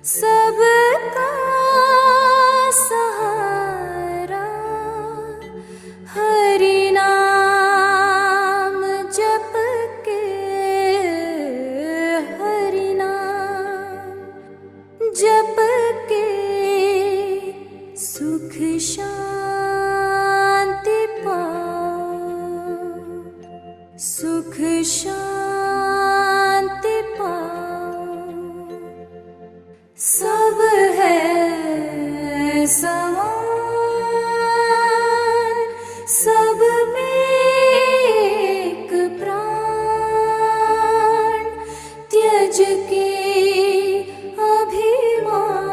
सबका सहारा हरि नाम जप के, हरि नाम जप के सुख शांति पाओ, सुख शांति पाओ। सब है समान, सब में एक प्राण, त्यज के अभिमान,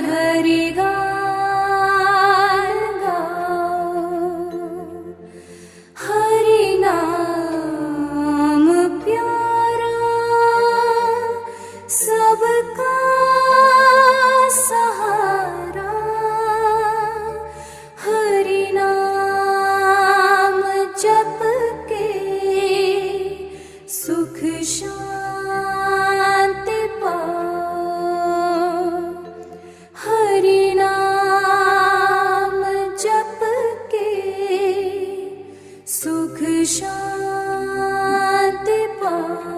हरि गान गाओ, हरि नाम प्यारा सबका सहारा, हरि नाम जप के सुख शांति पाओ, हरि नाम जप के सुख शांति पाओ,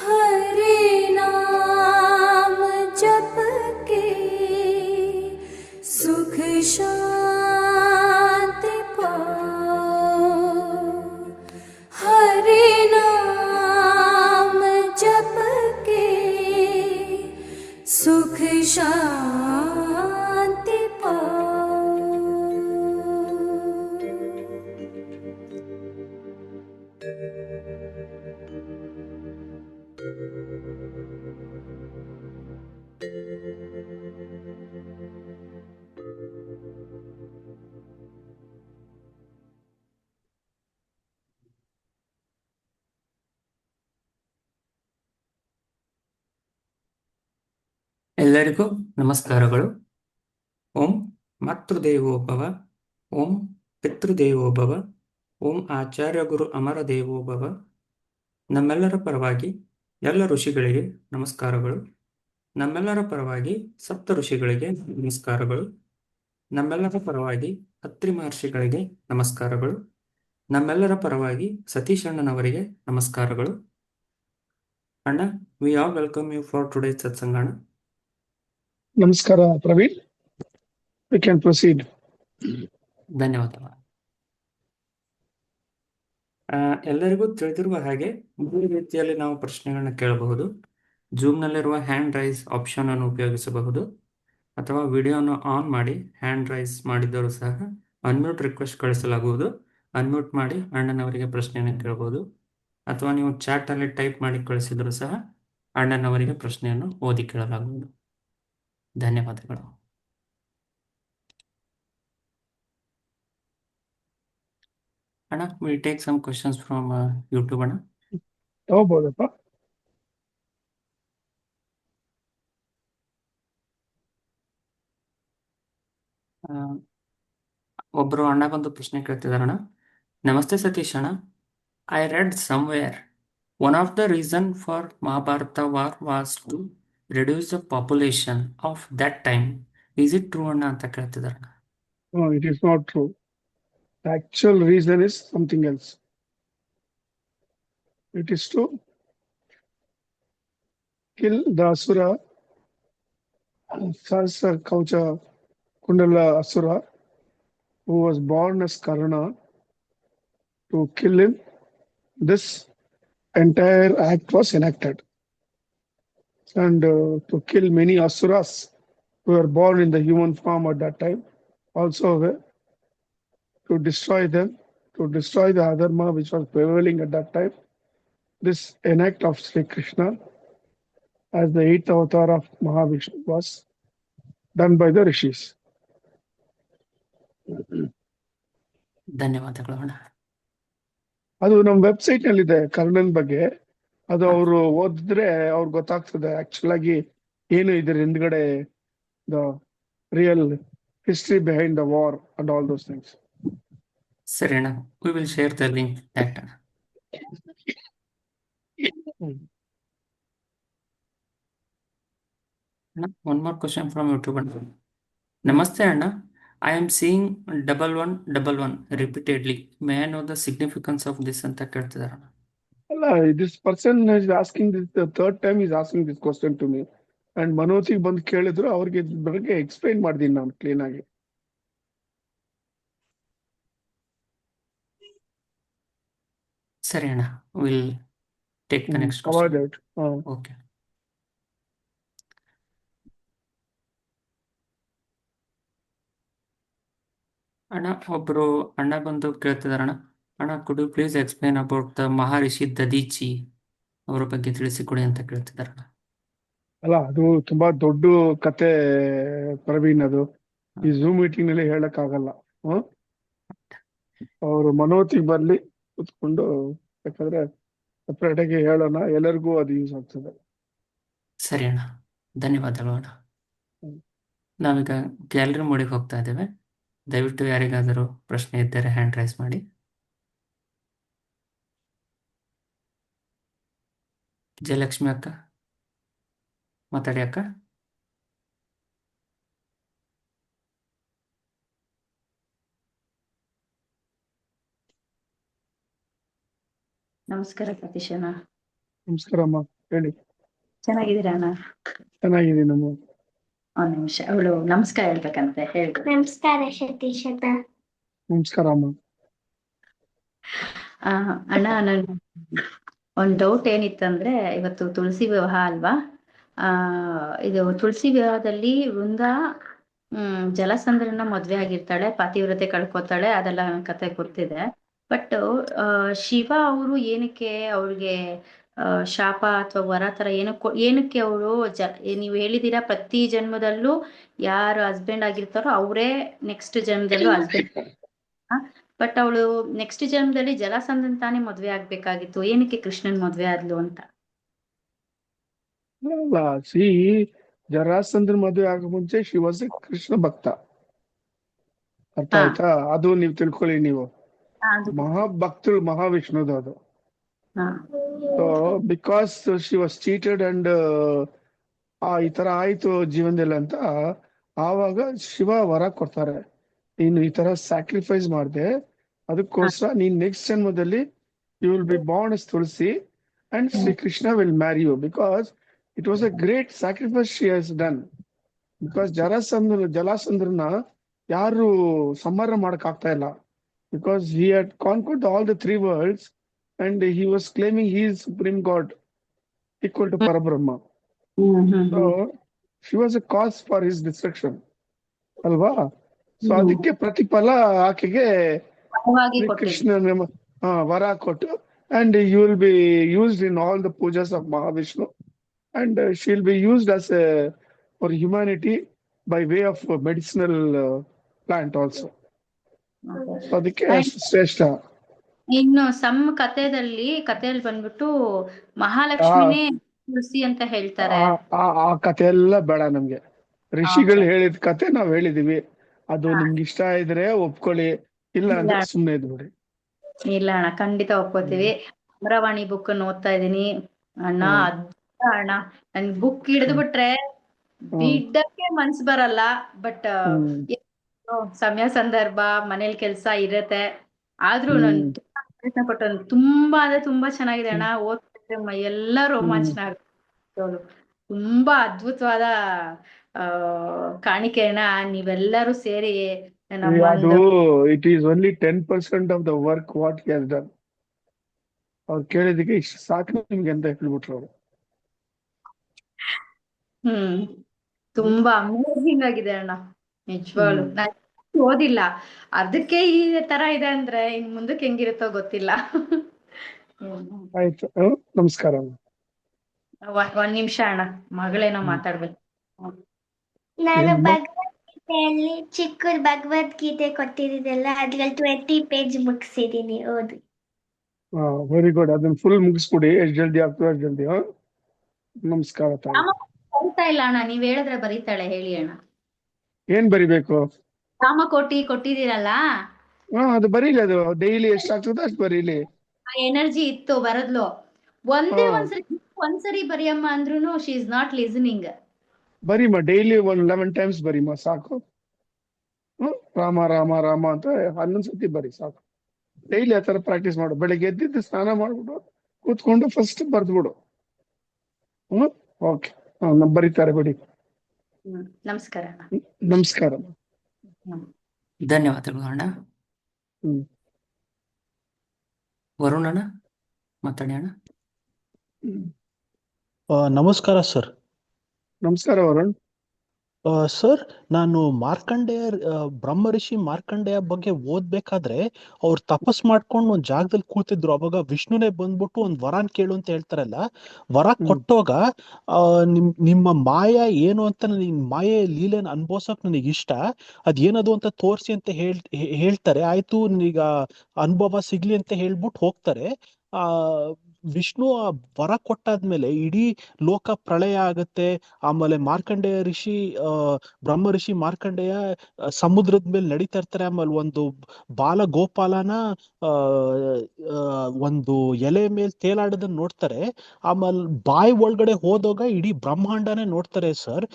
हरि नाम जप के सुख शांति पाओ, हरि नाम जप के सुख शांति पाओ। ಎಲ್ಲರಿಗೂ ನಮಸ್ಕಾರಗಳು. ಓಂ ಮಾತೃದೇವೋಭವ, ಓಂ ಪಿತೃದೇವೋಭವ, ಓಂ ಆಚಾರ್ಯ ಗುರು ಅಮರ ದೇವೋಭವ. ನಮ್ಮೆಲ್ಲರ ಪರವಾಗಿ ಎಲ್ಲ ಋಷಿಗಳಿಗೆ ನಮಸ್ಕಾರಗಳು. ನಮ್ಮೆಲ್ಲರ ಪರವಾಗಿ ಸಪ್ತ ಋಷಿಗಳಿಗೆ ನಮಸ್ಕಾರಗಳು. ನಮ್ಮೆಲ್ಲರ ಪರವಾಗಿ ಅತ್ರಿ ಮಹರ್ಷಿಗಳಿಗೆ ನಮಸ್ಕಾರಗಳು. ನಮ್ಮೆಲ್ಲರ ಪರವಾಗಿ ಸತೀಶ್ ಅಣ್ಣನವರಿಗೆ ನಮಸ್ಕಾರಗಳು. ಅಣ್ಣ, we all welcome you for today ಸತ್ಸಂಗಣ. Namaskara, Praveen. We can proceed. ಧನ್ಯವಾದಗಳು. ಎಲ್ಲರಿಗೂ ತಿಳಿದಿರುವ ಹಾಗೆ ಮೂರು ರೀತಿಯಲ್ಲಿ ನಾವು ಪ್ರಶ್ನೆಗಳನ್ನ ಕೇಳಬಹುದು. ಜೂಮ್ನಲ್ಲಿರುವ ಹ್ಯಾಂಡ್ ರೈಸ್ ಆಪ್ಷನ್ ಅನ್ನು ಉಪಯೋಗಿಸಬಹುದು, ಅಥವಾ ವಿಡಿಯೋನ ಆನ್ ಮಾಡಿ ಹ್ಯಾಂಡ್ ರೈಸ್ ಮಾಡಿದ್ದರೂ ಸಹ ಅನ್ಮ್ಯೂಟ್ ರಿಕ್ವೆಸ್ಟ್ ಕಳಿಸಲಾಗುವುದು. ಅನ್ಮ್ಯೂಟ್ ಮಾಡಿ ಅಣ್ಣನವರಿಗೆ ಪ್ರಶ್ನೆಯನ್ನು ಕೇಳಬಹುದು, ಅಥವಾ ನೀವು ಚಾಟ್ ಅಲ್ಲಿ ಟೈಪ್ ಮಾಡಿ ಕಳಿಸಿದರೂ ಸಹ ಅಣ್ಣನವರಿಗೆ ಪ್ರಶ್ನೆಯನ್ನು ಓದಿ ಕೇಳಲಾಗುವುದು. ಧನ್ಯವಾದಗಳು. ಅಣ್ಣ, we take some questions from YouTube ಅಣ್ಣ. ತಗೋಬಹುದಪ್ಪ. ಒಬ್ಬರು ಅಣ್ಣ ಬಂದು ಪ್ರಶ್ನೆ ಕೇಳ್ತಿದಾರಣ್ಣ. ನಮಸ್ತೆ ಸತೀಶ್ ಅಣ್ಣ, I read somewhere one of the reason for Mahabharata war was to reduce the population of that time. Is it true ಅಣ್ಣ ಅಂತ ಕೇಳ್ತಿದಾರಣ್ಣ. No, it is not true. The actual reason is something else. It is to kill the Asura, Sahasra Kaucha Kundala Asura, who was born as Karna. To kill him, this entire act was enacted. And to kill many Asuras who were born in the human form at that time, also to destroy them, to destroy the adharma which was prevailing at that time. This enact of Sri Krishna as the 8th avatar of Mahavishnu was done by the rishis. ಧನ್ಯವಾದಗಳು ಅಣ್ಣ. ಅದು ನಮ್ಮ website ನಲ್ಲಿ ಇದೆ ಕರ್ಣನ್ ಬಗ್ಗೆ. ಅದು ಅವರು ಓದಿದ್ರೆ ಅವ್ರಿಗೆ ಗೊತ್ತಾಗ್ತದೆ ಆಕ್ಚುಲ್ ಆಗಿ ಏನು ಇದ್ರ ಹಿಂದ್ಗಡೆ the real history behind the war and all those things. Serena, we will share the link that. Anna, one more question from YouTube. Anna. Namaste, Anna. I am seeing 1111 repeatedly. May I know the significance of this ಅಂತ ಕೇಳ್ತಿದಾರೆ ಅಣ್ಣ. ಅಲ್ಲ, this person is asking this the third time is asking this question to me. And ಮನೋಜಿಗೆ ಬಂದು ಕೇಳಿದ್ರು, ಅವ್ರಿಗೆ ಇದ್ರ ಬಗ್ಗೆ explain ಮಾಡಿದೀನಿ ನಾನು ಕ್ಲೀನ್ ಆಗಿ. ಸರಿ ಅಣ್ಣ, will take the next avoid question. It. Okay. ಅಣ್ಣ, ಒಬ್ರು ಅಣ್ಣ ಬಂದು ಕೇಳ್ತಿದಾರೆ ಅಣ್ಣ. ಅಣ್ಣ, could you please explain about the Maharshi Dadhichi ಅವರ ಬಗ್ಗೆ ತಿಳಿಸಿಕೊಡಿ ಅಂತ ಕೇಳ್ತಿದಾರೆ ಅಣ್ಣ. ಅಲ್ಲ, ಅದು ತುಂಬಾ ದೊಡ್ಡ ಕತೆ ಪ್ರವೀಣ್. ಅದು ಈ ಝೂಮ್ ಮೀಟಿಂಗ್ ನಲ್ಲಿ ಹೇಳಕ್ ಆಗಲ್ಲ. ಅವರು ಮನೋತಿಗೆ ಬರ್ಲಿ ಕುತ್ಕೊಂಡು, ಯಾಕಂದ್ರೆ ಸಪ್ರೇಟ್ ಆಗಿ ಹೇಳೋಣ, ಎಲ್ಲರಿಗೂ ಅದು ಯೂಸ್ ಆಗ್ತದೆ. ಸರಿ ಅಣ್ಣ, ಧನ್ಯವಾದಗಳು ಅಣ್ಣ. ನಾವೀಗ ಗ್ಯಾಲರಿ ಮೋಡಿಗೆ ಹೋಗ್ತಾ ಇದ್ದೇವೆ. ದಯವಿಟ್ಟು ಯಾರಿಗಾದರೂ ಪ್ರಶ್ನೆ ಇದ್ದರೆ ಹ್ಯಾಂಡ್ ರೈಸ್ ಮಾಡಿ. ಜಯಲಕ್ಷ್ಮಿ ಅಕ್ಕ, ಮಾತಾಡಿ ಅಕ್ಕ. ನಮಸ್ಕಾರ ಸತೀಶಣ್ಣ. ನಮಸ್ಕಾರ ಅಮ್ಮ, ಹೇಳಿ. ಚೆನ್ನಾಗಿದ್ದೀರಾ ಅಣ್ಣ? ಚೆನ್ನಾಗಿದ್ದೀನಿ ನಮ್ಮ. ಒಂದ್ ನಿಮಿಷ, ಅವಳು ನಮಸ್ಕಾರ ಹೇಳ್ಬೇಕಂತೆ, ಹೇಳಿ. ನಮಸ್ಕಾರ ಸತೀಶ್ ಅಣ್ಣ. ನಮಸ್ಕಾರ ಅಮ್ಮ. ಅಣ್ಣ, ನನ್ ಒಂದ್ ಡೌಟ್ ಏನಿತ್ತಂದ್ರೆ, ಇವತ್ತು ತುಳಸಿ ವಿವಾಹ ಅಲ್ವಾ? ಇದು ತುಳಸಿ ವಿವಾಹದಲ್ಲಿ ವೃಂದ ಜಲಸಂದ್ರನ ಮದ್ವೆ ಆಗಿರ್ತಾಳೆ, ಪಾತಿವ್ರತೆ ಕಳ್ಕೊತಾಳೆ, ಅದೆಲ್ಲ ನನ್ ಕತೆ ಗೊತ್ತಿದೆ. ಬಟ್ ಶಿವ ಅವರು ಏನಕ್ಕೆ ಅವ್ರಿಗೆ ಶಾಪ ಅಥವಾ ವರ ತರ ಏನಕ್ಕೆ ಅವರು ನೀವು ಹೇಳಿದೀರಾ ಪ್ರತಿ ಜನ್ಮದಲ್ಲೂ ಯಾರು ಹಸ್ಬೆಂಡ್ ಆಗಿರ್ತಾರೋ ಅವರೇ ನೆಕ್ಸ್ಟ್ ಜನ್ಮದಲ್ಲೂ ಹಸ್ಬೆಂಡ್. ಬಟ್ ಅವಳು ನೆಕ್ಸ್ಟ್ ಜನ್ಮದಲ್ಲಿ ಜಲಸಂಧನ್ ತಾನೇ ಮದ್ವೆ ಆಗ್ಬೇಕಾಗಿತ್ತು, ಏನಕ್ಕೆ ಕೃಷ್ಣನ್ ಮದ್ವೆ ಆದ್ಲು ಅಂತ? ಅಲ್ಲ, ಸಿ, ಜರಾಸಂದ್ರ ಮದುವೆ ಆಗ ಮುಂಚೆ ಶಿವಸೆ ಕೃಷ್ಣ ಭಕ್ತ. ಅರ್ಥ ಆಯ್ತಾ? ಅದು ನೀವು ತಿಳ್ಕೊಳ್ಳಿ. ನೀವು ಮಹಾಭಕ್ತಳು ಮಹಾವಿಷ್ಣುದು ಅದು. So because she was cheated and ಈ ತರ ಆಯ್ತು ಜೀವನದಲ್ಲಿ ಅಂತ, ಆವಾಗ ಶಿವ ವರ ಕೊಡ್ತಾರೆ, ನೀನು ಈ ತರ ಸ್ಯಾಕ್ರಿಫೈಸ್ ಮಾಡಿದೆ, ಅದಕ್ಕೋಸ್ಕರ ನೀನ್ ನೆಕ್ಸ್ಟ್ ಜನ್ಮದಲ್ಲಿ you will be born as Tulsi and Shri Krishna will marry you, because it was a great sacrifice she has done. Because ಜಲಾಸಂದ್ರನ ಯಾರು ಸಂಹಾರ ಮಾಡಕ್ ಆಗ್ತಾ ಇಲ್ಲ, because he had conquered all the three worlds and he was claiming he is supreme god equal to Parabrahma. So she was a cause for his destruction, alva? So ಅದಕ್ಕೆ ಪ್ರತಿಫಲ ಆಕೆಗೆ ಕೃಷ್ಣ ವರ ಕೊಟ್ಟು, and you will be used in all the pujas of Mahavishnu, and she will be used as a for humanity by way of medicinal plant also. ಅದಕ್ಕೆ ಶ್ರೇಷ್ಠ. ಇನ್ನು ಕಥೆಯಲ್ಲಿ ಬಂದ್ಬಿಟ್ಟು ಮಹಾಲಕ್ಷ್ಮಿನೇ ತುಳಸಿ ಅಂತ ಹೇಳ್ತಾರೆ. ಆ ಕಥೆ ಎಲ್ಲ ಬೇಡ ನಮ್ಗೆ. ಋಷಿಗಳು ಹೇಳಿದ ಕಥೆ ನಾವ್ ಹೇಳಿದೀವಿ. ಅದು ನಿಮ್ಗೆ ಇಷ್ಟ ಇದ್ರೆ ಒಪ್ಕೊಳ್ಳಿ, ಇಲ್ಲ ಅಂದ್ರೆ ಸುಮ್ನೆ ಇದ್ಬಿಡಿ. ಇಲ್ಲ ಅಣ್ಣ, ಖಂಡಿತ ಒಪ್ಕೋತೀವಿ. ಅಮರವಾಣಿ ಬುಕ್ ಓದ್ತಾ ಇದೀನಿ ಅಣ್ಣ, ಅದ್ಭುತ ಅಣ್ಣ. ನನ್ ಬುಕ್ ಹಿಡಿದು ಬಿಟ್ರೆ ಬಿಡಕ್ಕೆ ಮನ್ಸ್ ಬರಲ್ಲ. ಬಟ್ ಸಮಯ ಸಂದರ್ಭ ಮನೇಲಿ ಕೆಲ್ಸ ಇರತ್ತೆ, ಆದ್ರೂ ನಾನು ತುಂಬಾ ಪ್ರಯತ್ನ ಪಟ್ಟು ತುಂಬಾ ಅಂದ್ರೆ ತುಂಬಾ ಚೆನ್ನಾಗಿದೆ ಅಣ್ಣ. ಓದ್ತಿದ್ರೆ ಮೈಯೆಲ್ಲ ರೋಮಾಂಚನ ಆಗುತ್ತೆ. ತುಂಬಾ ಅದ್ಭುತವಾದ ಕಾಣಿಕೆಯನ್ನ ನೀವೆಲ್ಲರೂ ಸೇರಿ it is only 10% of the work what he has done. ಅವ್ರು ಕೇಳಿದಕ್ಕೆ ಇಷ್ಟು ಸಾಕು ನಿಮ್ಗೆ ಅಂತ ಹೇಳ್ಬಿಟ್ರು ಅವರು. ತುಂಬಾ ಅಮೇಜಿಂಗ್ ಆಗಿದೆ ಅಣ್ಣ, ನಿಜವಾಗ್ಲು. ನಾನು ಓದಿಲ್ಲ, ಅದಕ್ಕೆ ಈ ತರ ಇದೆ ಅಂದ್ರೆ ಇನ್ ಮುಂದಕ್ಕೆ ಹೆಂಗಿರುತ್ತೋ ಗೊತ್ತಿಲ್ಲ. ಆಯ್ತು, ನಮಸ್ಕಾರ. ಒಂದ್ ನಿಮಿಷ ಅಣ್ಣ, ಮಗಳೇನೋ ಮಾತಾಡ್ಬೇಕು. ನಾನು ಭಗವದ್ಗೀತೆಯಲ್ಲಿ ಚಿಕ್ಕ ಭಗವದ್ಗೀತೆ ಕೊಟ್ಟಿದ್ದೀನಲ್ಲ, ಅದ್ರಲ್ಲಿ 20 ಪೇಜ್ ಮುಗಿಸಿದೀನಿ, ಓದಿ. Very good. ಅದನ್ನ ಫುಲ್ ಮುಗಿಸ್ಬಿಡಿ, ಎಷ್ಟು ಜಲ್ದಿ ಆಗ್ತದೆ ಅಷ್ಟು ಜಲ್ದಿ. ನಮಸ್ಕಾರ. ಬರೀತಾ ಇಲ್ಲ ಅಣ್ಣ, ನೀವ್ ಹೇಳಿದ್ರೆ ಬರೀತಾಳೆ, ಹೇಳಿ ಅಣ್ಣ. ಏನ್ ಬರಿಬೇಕು? ರಾಮಕೋಟಿ ಕೊಟ್ಟಿದ್ದೀರಲ್ಲ, ಅದು ಬರೀಲಿ. ಅದು ಡೈಲಿ ಎಷ್ಟಾಗ್ತದೆ ಅಷ್ಟು ಬರೀಲಿ. ಎನರ್ಜಿ ಇತ್ತು ಬರದ್ಲು. ಒಂದ್ಸರಿ ಬರೆಯಮ್ಮ ಅಂದ್ರೂ ಶಿ ಇಸ್ ನಾಟ್ ಲಿಸನಿಂಗ್. ಬರೀಮ ಡೈಲಿ 11 times ಬರೀಮ ಸಾಕು. ರಾಮ ರಾಮ ರಾಮ ಅಂತ 11 ಸತಿ ಬರೀ ಸಾಕು. ಡೈಲಿ ಆ ತರ ಪ್ರಾಕ್ಟೀಸ್ ಮಾಡು. ಬೆಳಗ್ಗೆ ಎದ್ದಿದ್ದು ಸ್ನಾನ ಮಾಡ್ಬಿಟ್ಟು ಕೂತ್ಕೊಂಡು ಫಸ್ಟ್ ಬರ್ದ್ಬಿಡು. ಓಕೆ, ಬರೀತಾರೆ ಬಿಡಿ. ನಮಸ್ಕಾರ. ನಮಸ್ಕಾರ. ಧನ್ಯವಾದಗಳು ಅಣ್ಣ. ವರುಣ್ ಅಣ್ಣ ಮಾತಾಡಿ ಅಣ್ಣ. ನಮಸ್ಕಾರ ಸರ್. ನಮಸ್ಕಾರ ವರುಣ್. ಸರ್, ನಾನು ಬ್ರಹ್ಮ ಋಷಿ ಮಾರ್ಕಂಡೇಯ ಬಗ್ಗೆ ಓದ್ಬೇಕಾದ್ರೆ ಅವ್ರು ತಪಸ್ ಮಾಡ್ಕೊಂಡು ಒಂದ್ ಜಾಗದಲ್ಲಿ ಕೂತಿದ್ರು. ಅವಾಗ ವಿಷ್ಣುನೇ ಬಂದ್ಬಿಟ್ಟು ಒಂದ್ ವರನ್ ಕೇಳು ಅಂತ ಹೇಳ್ತಾರಲ್ಲ, ವರ ಕೊಟ್ಟೋಗ ನಿಮ್ಮ ಮಾಯ ಏನು ಅಂತ, ನಿನ್ ಮಾಯೆ ಲೀಲೆನ ಅನ್ಭವ್ಸಕ್ ನನಗೆ ಇಷ್ಟ, ಅದೇನದು ಅಂತ ತೋರ್ಸಿ ಅಂತ ಹೇಳ್ತಾರೆ. ಆಯ್ತು ಈಗ ಅನುಭವ ಸಿಗ್ಲಿ ಅಂತ ಹೇಳ್ಬಿಟ್ಟು ಹೋಗ್ತಾರೆ. ವಿಷ್ಣು ಆ ವರ ಕೊಟ್ಟಾದ್ಮೇಲೆ ಇಡೀ ಲೋಕ ಪ್ರಳಯ ಆಗತ್ತೆ. ಆಮೇಲೆ ಮಾರ್ಕಂಡೇಯ ಋಷಿ ಬ್ರಹ್ಮ ಋಷಿ ಮಾರ್ಕಂಡೇಯ ಸಮುದ್ರದ ಮೇಲೆ ನಡೀತಾ ಇರ್ತಾರೆ. ಆಮೇಲೆ ಒಂದು ಬಾಲ ಗೋಪಾಲನ ಒಂದು ಎಲೆ ಮೇಲೆ ತೇಲಾಡೋದನ್ನ ನೋಡ್ತಾರೆ. ಆಮೇಲೆ ಬಾಯಿ ಒಳಗಡೆ ಹೋದಾಗ ಇಡೀ ಬ್ರಹ್ಮಾಂಡನೇ ನೋಡ್ತಾರೆ ಸರ್.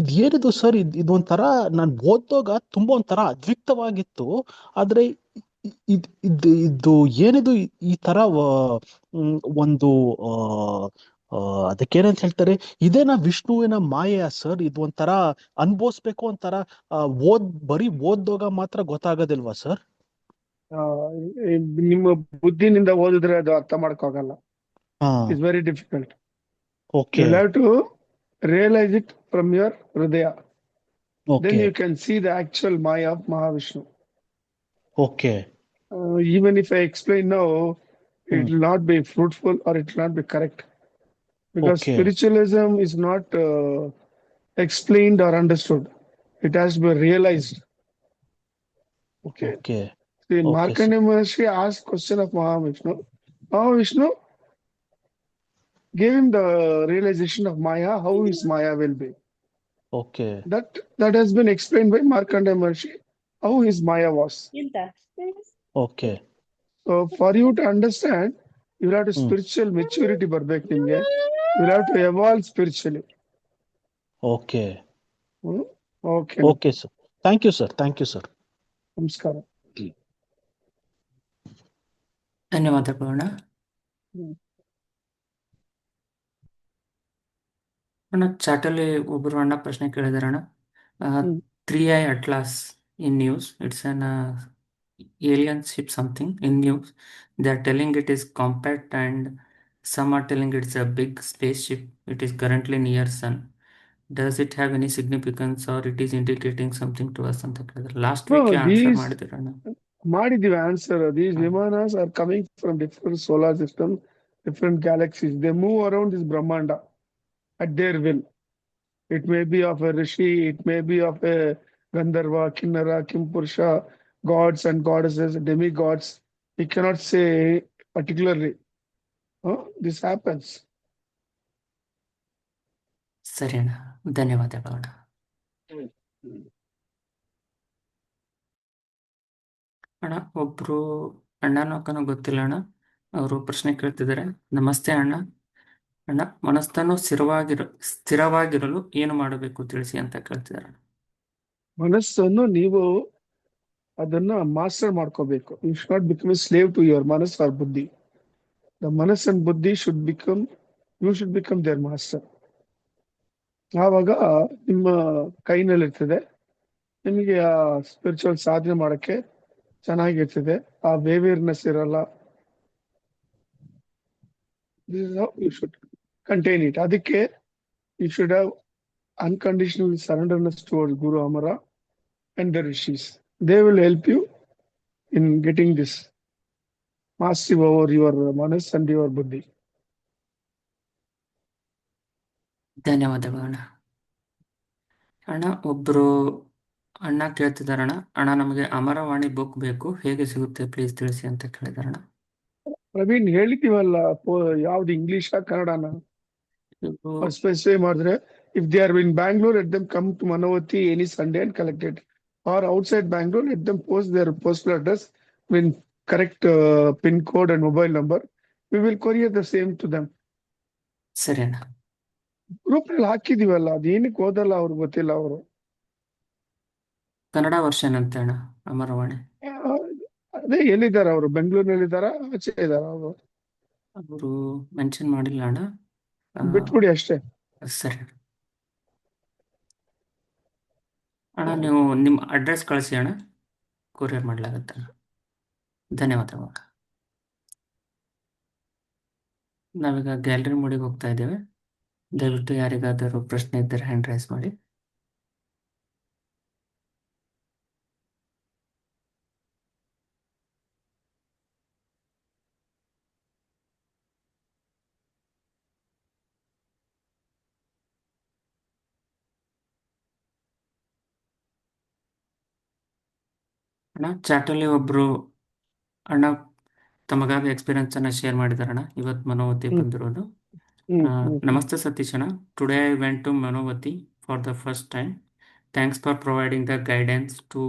ಇದೇನಿದು ಸರ್? ಇದೊಂಥರ ನಾನು ಓದೋಗ ತುಂಬಾ ಒಂಥರ ಅದ್ವಿಕ್ತವಾಗಿತ್ತು. ಆದ್ರೆ ಇದು ಏನಿದು ಈ ತರ ಒಂದು ಅದಕ್ಕೇನಂತ ಹೇಳ್ತಾರೆ, ಇದೇನಾ ವಿಷ್ಣುವಿನ ಮಾಯೆಯ ಸರ್? ಇದು ಒಂಥರ ಅನ್ಭವಿಸ್ಬೇಕು, ಒಂಥರ ಬರೀ ಓದೋಗ ಮಾತ್ರ ಗೊತ್ತಾಗೋದಿಲ್ವಾ ಸರ್? ನಿಮ್ಮ ಬುದ್ಧಿನಿಂದ ಓದಿದ್ರೆ ಅದು ಅರ್ಥ ಮಾಡ್ಕೋಗಲ್ಲ. It's very difficult. Okay, you have to realise it from your ಹೃದಯ. Then you can see the actual maya of Mahavishnu. Okay. Even if I explain now, it will not be fruitful or it will not be correct. Because spiritualism is not explained or understood. It has to be realized. Okay. See, Markandeya Maharshi asked question of Mahavishnu. Mahavishnu gave him the realization of Maya, how his Maya will be. Okay. That has been explained by Markandeya Maharshi, how his Maya was. Okay. So for you to understand, you have to spiritual maturity ಬರ್ಬೇಕು ನಿಮ್ಗೆ. You have to evolve spiritually. Okay. Okay. Okay sir. Thank you sir. Thank you sir. ನಮಸ್ಕಾರ. ಧನ್ಯವಾದಗಳು ಅಣ್ಣ. ಅಣ್ಣ ಚಾಟಲ್ಲಿ ಒಬ್ಬರು ಅಣ್ಣ ಪ್ರಶ್ನೆ ಕೇಳಿದಾರೆ ಅಣ್ಣ. 3i Atlas in news, it's an alien ship something in news. They are telling it is compact and some are telling it's a big spaceship. It is currently near sun. Does it have any significance or it is indicating something to us ಅಂತ ಕೇಳಿದ್ರೆ last week answer ಮಾಡಿದಿರಣ್ಣ. ಮಾಡಿದೀವಿ answer. These vimanas are coming from different solar system, different galaxies. They move around this Brahmanda at their will. It may be of a rishi, it may be of a Gandharva, Kinnara, Kimpurusha, gods and goddesses, demigods. We cannot say particularly. This happens. ಸರಿ ಅಣ್ಣ, ಧನ್ಯವಾದಗಳು ಅಣ್ಣ. ಅಣ್ಣ ಒಬ್ರು ಅಣ್ಣನೋ ಅಕ್ಕನೋ ಗೊತ್ತಿಲ್ಲ ಅಣ್ಣ, ಅವರು ಪ್ರಶ್ನೆ ಕೇಳ್ತಿದ್ದಾರೆ. ನಮಸ್ತೆ ಅಣ್ಣ. ಅಣ್ಣ ಮನಸ್ಸನ್ನು ಸ್ಥಿರವಾಗಿರಲು ಏನು ಮಾಡಬೇಕು ತಿಳಿಸಿ ಅಂತ ಕೇಳ್ತಿದ್ದಾರೆ. ಮನಸ್ಸನ್ನು ನೀವು ಅದನ್ನ ಮಾಸ್ಟರ್ ಮಾಡ್ಕೋಬೇಕು. You should not become a slave to your ಮನಸ್ ಆರ್ ಬುದ್ಧಿ. ದ ಮನಸ್ ಅಂಡ್ ಬುದ್ಧಿ you should become their master. ಆವಾಗ ನಿಮ್ಮ ಕೈನಲ್ಲಿರ್ತದೆ. ನಿಮಗೆ ಆ ಸ್ಪಿರಿಚುವಲ್ ಸಾಧನೆ ಮಾಡಕ್ಕೆ ಚೆನ್ನಾಗಿರ್ತದೆ. ಆ ವೇವಿಯರ್ನೆಸ್ ಇರಲ್ಲ. This is how you should contain it. ಅದಕ್ಕೆ you should have unconditional surrenderness towards Guru Amara and the Rishis. They will help you in getting this mastery over your manas and your buddhi. ಧನ್ಯವಾದಗಳು ಅಣ್ಣ. ಅಣ್ಣ ಒಬ್ರು ಅಣ್ಣ ಕೇಳ್ತಿದಾರಣ್ಣ, ಅಣ್ಣ ನಮಗೆ ಅಮರವಾಣಿ book ಬೇಕು, ಹೇಗೆ ಸಿಗುತ್ತೆ ಪ್ಲೀಸ್ ತಿಳಿಸಿ ಅಂತ ಕೇಳಿದಾರಣ್ಣ. ಪ್ರವೀಣ್ ಹೇಳಿದೀವಲ್ಲ, ಯಾವ್ದು ಇಂಗ್ಲಿಷ್ ಕನ್ನಡನ ಸ್ಪೆಸಿಫೈ ಮಾಡಿದ್ರೆ, if they are in Bangalore, let them come to Manavati any Sunday and collect it. Or outside Bangalore, let them post their postal address with correct PIN code and mobile number. We will courier the same to them. ಸರಿ ಅಣ್ಣ. Group ನಲ್ಲಿ ಹಾಕಿದೀವಲ್ಲ, ಅದೇನಕ್ಕೆ ಓದಲ್ಲ ಅವ್ರಿಗೆ ಗೊತ್ತಿಲ್ಲ ಅವರು. Kannada version ಅಂತ ಅಣ್ಣ ಅಮರವಾಣಿ. ಅದೇ ಎಲ್ಲಿದ್ದಾರೆ ಅವರು? ಬೆಂಗಳೂರಿನಲ್ಲಿ ಇದ್ದಾರಾ, ಆಚೆ ಇದ್ದಾರಾ ಅವರು? ಅವರು ಮೆನ್ಷನ್ ಮಾಡಿಲ್ಲ ಅಣ್ಣ. ಬಿಟ್ಬಿಡಿ ಅಷ್ಟೇ. ಸರಿ ಅಣ್ಣ, ನೀವು ನಿಮ್ಮ ಅಡ್ರೆಸ್ ಕಳಿಸಿ ಅಣ್ಣ, ಕೊರಿಯರ್ ಮಾಡಲಾಗತ್ತೆ ಅಣ್ಣ. ಧನ್ಯವಾದಗಳು. ನಾವೀಗ ಗ್ಯಾಲರಿ ಮೋಡಿಗೆ ಹೋಗ್ತಾ ಇದ್ದೇವೆ. ದಯವಿಟ್ಟು ಯಾರಿಗಾದರೂ ಪ್ರಶ್ನೆ ಇದ್ದರೆ ಹ್ಯಾಂಡ್ ರೈಸ್ ಮಾಡಿ. ಅಣ್ಣ, ಚಾಟಲ್ಲಿ ಒಬ್ರು ಅಣ್ಣ ತಮಗಾದ ಎಕ್ಸ್ಪೀರಿಯನ್ಸ್ ಅನ್ನ ಶೇರ್ ಮಾಡಿದಾರಣ್ಣ. ಇವತ್ತು ಮನೋವತಿ ಹ್ಮ್ ಬಂದಿರೋದು. ಹ್ಮ್ ಹ್ಮ್ ನಮಸ್ತೆ ಸತೀಶ್ ಅಣ್ಣ. Today I went to Manovati for the first time. Thanks for providing the guidance to